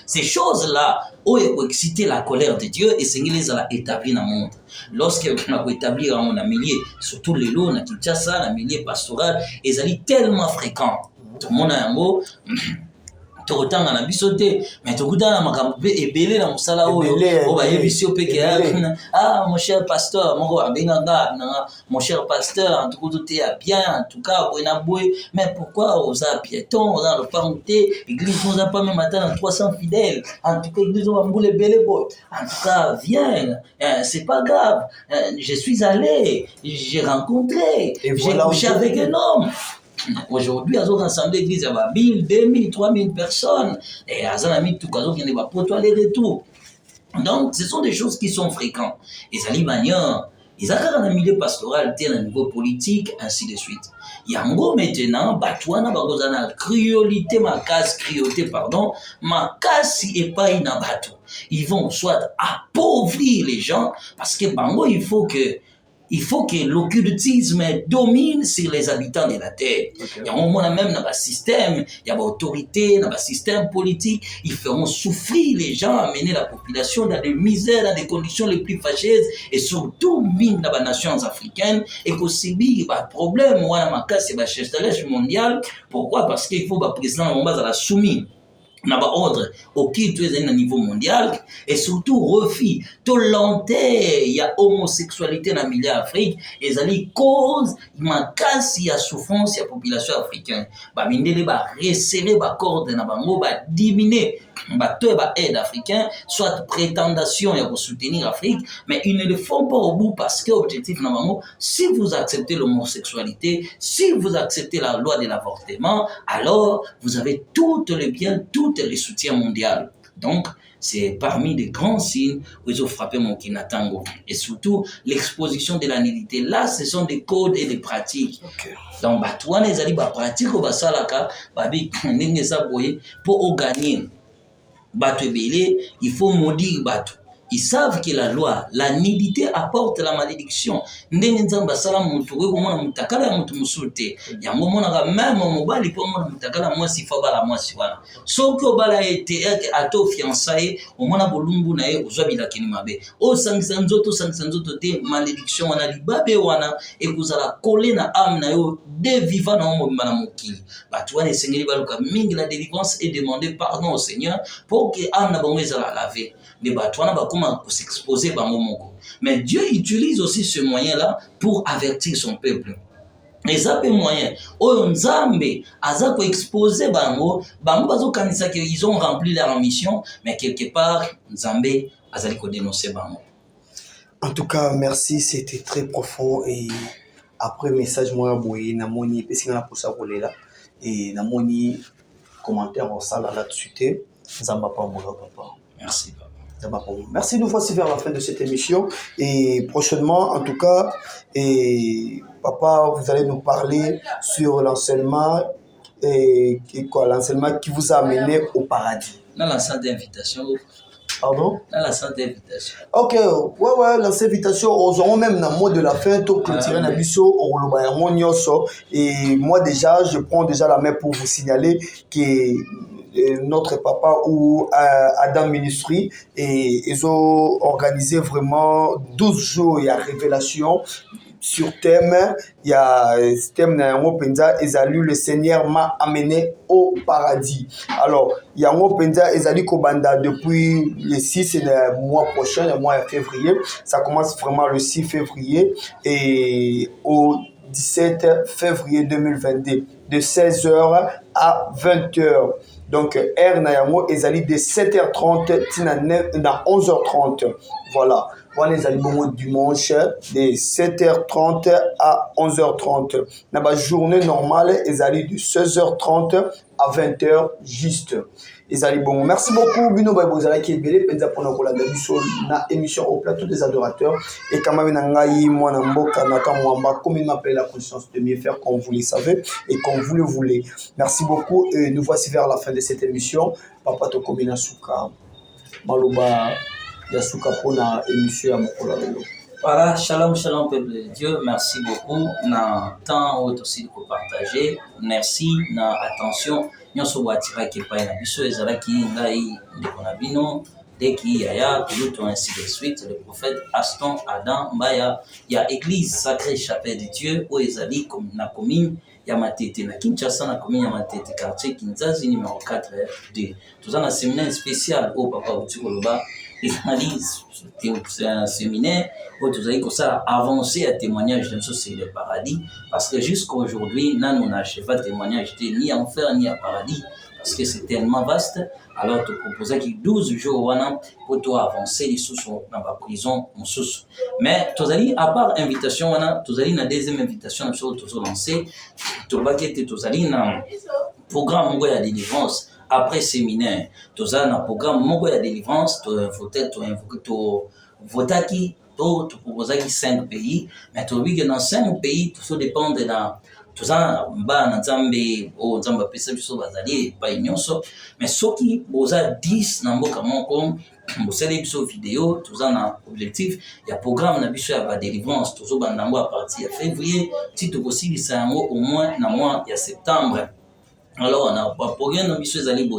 Ces choses-là ont excité la colère de Dieu et Seigneur les a établis dans le monde. Lorsqu'on a établi un milieu, surtout les lots, na Kinshasa, un milieu pastoral, ils allaient tellement fréquents. Tout le monde a un mot. Tokotanga na biso te mais tokutana makambo pe ebele na musala oyo oba yebisi opeke ah mon cher pasteur moko abenganga na mon cher pasteur en tout cas bien en tout cas boina boy mais pourquoi oza piéton oza le parenté église nous a pas même atteint 300 fidèles en tout cas église on va boule belle boy en tout cas viens c'est pas grave je suis allé j'ai rencontré j'ai couché avec un homme. Aujourd'hui, ils ont rassemblé l'église, il y a 1000, 2000, 3000 personnes. Et ils ont mis tout le monde qui n'est pas pour toi les retours. Donc, ce sont des choses qui sont fréquentes. Et ça, ils ont un milieu pastoral, un niveau politique, ainsi de suite. Il y a un gros maintenant, Batouana, Bagozana, cruauté, ma casse et pas une bateau. Ils vont soit appauvrir les gens, parce que Bango, il faut que l'occultisme domine sur les habitants de la terre. Okay. Il y a un moment même dans le système, il y a l'autorité, dans le système politique, ils feront souffrir les gens, amener la population dans des misères, dans des conditions les plus fâcheuses, et surtout dans les nations africaines, et qu'aussi il y a un problème, c'est le mondial. Pourquoi? Parce qu'il faut que le président Mbaza la soumis na ba ordre auquel tu es à un niveau mondial et surtout refus to lenteur ya homosexualité na milieu Afrique ezali cause makasi ya souffrance ya population africaine ba mindele ba resserrer ba corde na bango ba diminuer bateau ba aide africain soit prétendation ya pour soutenir Afrique mais ils ne le font pas au bout parce que objectif na bango si vous acceptez l'homosexualité si vous acceptez la loi de l'avortement alors vous avez tout le bien tout les soutiens mondiaux. Donc, c'est parmi les grands signes où ils ont frappé mon Kinatango. Et surtout, l'exposition de la nudité. Là, ce sont des codes et des pratiques. Okay. Donc, toi, les alliés, pratiques au Basalaka, pour gagner, il faut maudire Batu. Ils savent que la nudité apporte la malédiction. Ndenge nzamba sala mutu ko mona mutakala ya mutu musulte. Yango mona ka même mobali po mona mutakala mwasi fa bala mwasi wana. Soki obala ete ato fiançailles, o mona bolumbu na ye ozwa bilakini mabe. O sangisa nzoto te malédiction wana libabe wana ekuzala coller na âme na yo de vivant na mo bimana mokili. Batu wana esengeli baluka mingi la délivrance et demander pardon au Seigneur pour que âme na bango ezala laver. Les batouana va comment s'exposer bango moko. Mais Dieu utilise aussi ce moyen-là pour avertir son peuple. Et ça peut moyen. Oh Nzambe, azako exposer bango bazo kanisa que ils ont rempli leur mission, mais quelque part Nzambe azali ko dénoncer bango. En tout cas, merci, c'était très profond et après message moi boye na moni pesi na pour ça là et na moni commentaire en salle là-dessus Nzamba pa mo papa. Merci papa. Merci, nous voici vers la fin de cette émission et prochainement, en tout cas, et papa, vous allez nous parler sur l'enseignement et l'enseignement qui vous a amené au paradis. Dans la salle d'invitation. Pardon? Dans la salle d'invitation. Ok, ouais, la invitation, aux aurons même dans le mot de la fin, tout clôturer la biso, au et moi déjà, je prends déjà la main pour vous signaler que notre papa ou Adam Ministry et ils ont organisé vraiment 12 jours il y a révélation sur thème il y a thème ils ont lu le Seigneur m'a amené au paradis. Alors il y a ils ont dit Kobanda depuis le 6 le mois prochain le mois de février, ça commence vraiment le 6 février et au 17 février 2022 de 16h à 20h. Donc, R Nayango ezali de 7h30 à 11h30. Voilà. Voilà les albums dimanche de 7h30 à 11h30. Dans la journée normale, ezali de 16h30 à 20h juste. Ezali bon. Merci beaucoup Bino Baibozala qui est belé penza pour nous la na émission au plateau des adorateurs et quand même nangai moi na mboka Nathan Mwamba comme il m'appelle la conscience de mieux faire comme vous le savez et comme vous le voulez. Merci beaucoup et nous voici vers la fin de cette émission. Papa Tokomina Suka Maloba Yasuka pour la émission à Mokola Lelo. Voilà, shalom, peuple de Dieu. Merci beaucoup. Na temps aussi de partager. Merci na attention. Nous sommes attirés qui pas na biso ezalaki ngai ndeko na bino deki yaya tout ainsi de suite le prophète Aston Adam Mbaya ya église sacrée chapelle de Dieu où ezali comme na commune ya Matete na Kinshasa na commune ya Matete quartier Kinzazi numéro 4D. Tout ça un séminaire spécial au papa Utikoloba c'est un séminaire où tu as comme ça avancé à témoignage de c'est le paradis parce que jusqu'à aujourd'hui nous n'achève pas témoignage ni à enfer ni à paradis parce que c'est tellement vaste. Alors tu proposais qu'il 12 jours pour toi avancer les sous dans la prison en sous. Mais tu as dit à part invitation tu as dit la deuxième invitation sur tu as lancé tu vas quitter tu as dit na programme de délivrance. Après séminaire, tu as un programme de délivrance, tu proposes 5 pays, mais tu vois que dans 5 pays, tout ça dépend de la. Tout ça, Nzambe, Nzamba pesa biso bazali pas nyonso, mais soki boza 10 na mboka moko, bosali biso vidéo, tout ça na objectif, il y a programme na biso ya délivrance, tout ça bandango à partir de février, si tu possible ça au moins na mois de septembre. Alors, on a pas pour rien, nous allés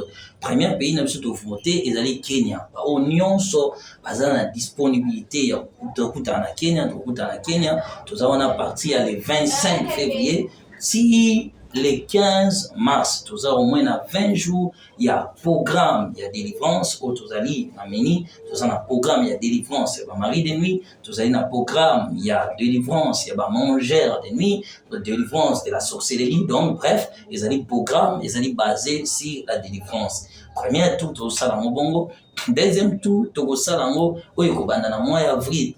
premier pays, nous sommes voté, ils allaient Kenya. Au nyonso, la disponibilité, tout à Kenya, tout à Kenya. Tout ça, on a parti le 25 février. Si le 15 mars. Tout ça au moins na 20 jours, il y a programme, il y a délivrance, au Tozali, Nameni, tout ça na programme, il y a délivrance, il y a mari de nuit, tout ça na programme, il y a délivrance, il y a mangeur de nuit, délivrance de la sorcellerie. Donc, bref, ils ont des programmes, ils ont basés sur la délivrance. Premier tour, tout ça dans bongo. Deuxième tour, tout ça dans le mois d'avril,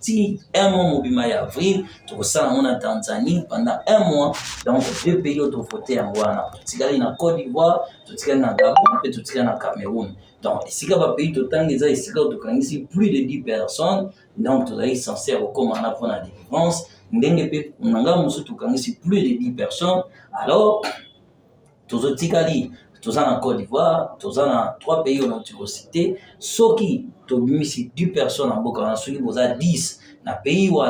un mois mobile avril, tout ça dans la Tanzanie pendant un mois. Donc, deux pays ont voté en Ghana. Tout ça dans Côte d'Ivoire, tout ça dans Gabon et tout ça dans Cameroun. Donc, si vous avez pays tout le temps, ici plus de 10 personnes, donc tout ça est censé recommander pour la délivrance. Ndenge on a plus de 10 personnes. Alors, tout ça tous en Côte d'Ivoire, tous en 3 pays où on a cité, ceux qui ont mis 10 personnes en Bokana, ceux qui ont 10 dans le pays où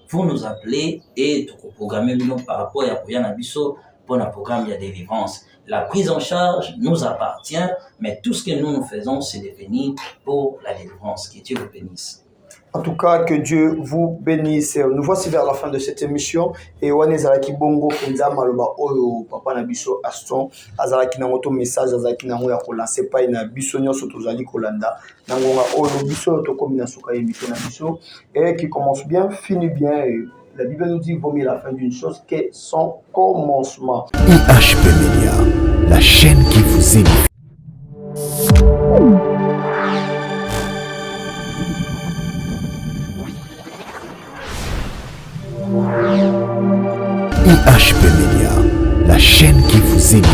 vous nous appeler et tout programmer par rapport à Nabiso pour le programme de délivrance. La prise en charge nous appartient, mais tout ce que nous faisons, c'est de venir pour la délivrance. Que Dieu vous bénisse. En tout cas, que Dieu vous bénisse. Nous voici vers la fin de cette émission. Et on est à Kibongo, Kenza Maloba, Oyo, Papa Nabiso, Aston, Azaraki Nangoto message, Azaraki Nango ya Kolanse, pas une Bisonio Sotozali Kolanda, Nangonga Oyo, Biso, Tokomina Suka Emito Nabiso, et qui commence bien, finit bien. Et la Bible nous dit, vaut mieux la fin d'une chose que son commencement. IHP Media, la chaîne qui vous édifie. IHP Media, la chaîne qui vous édifie.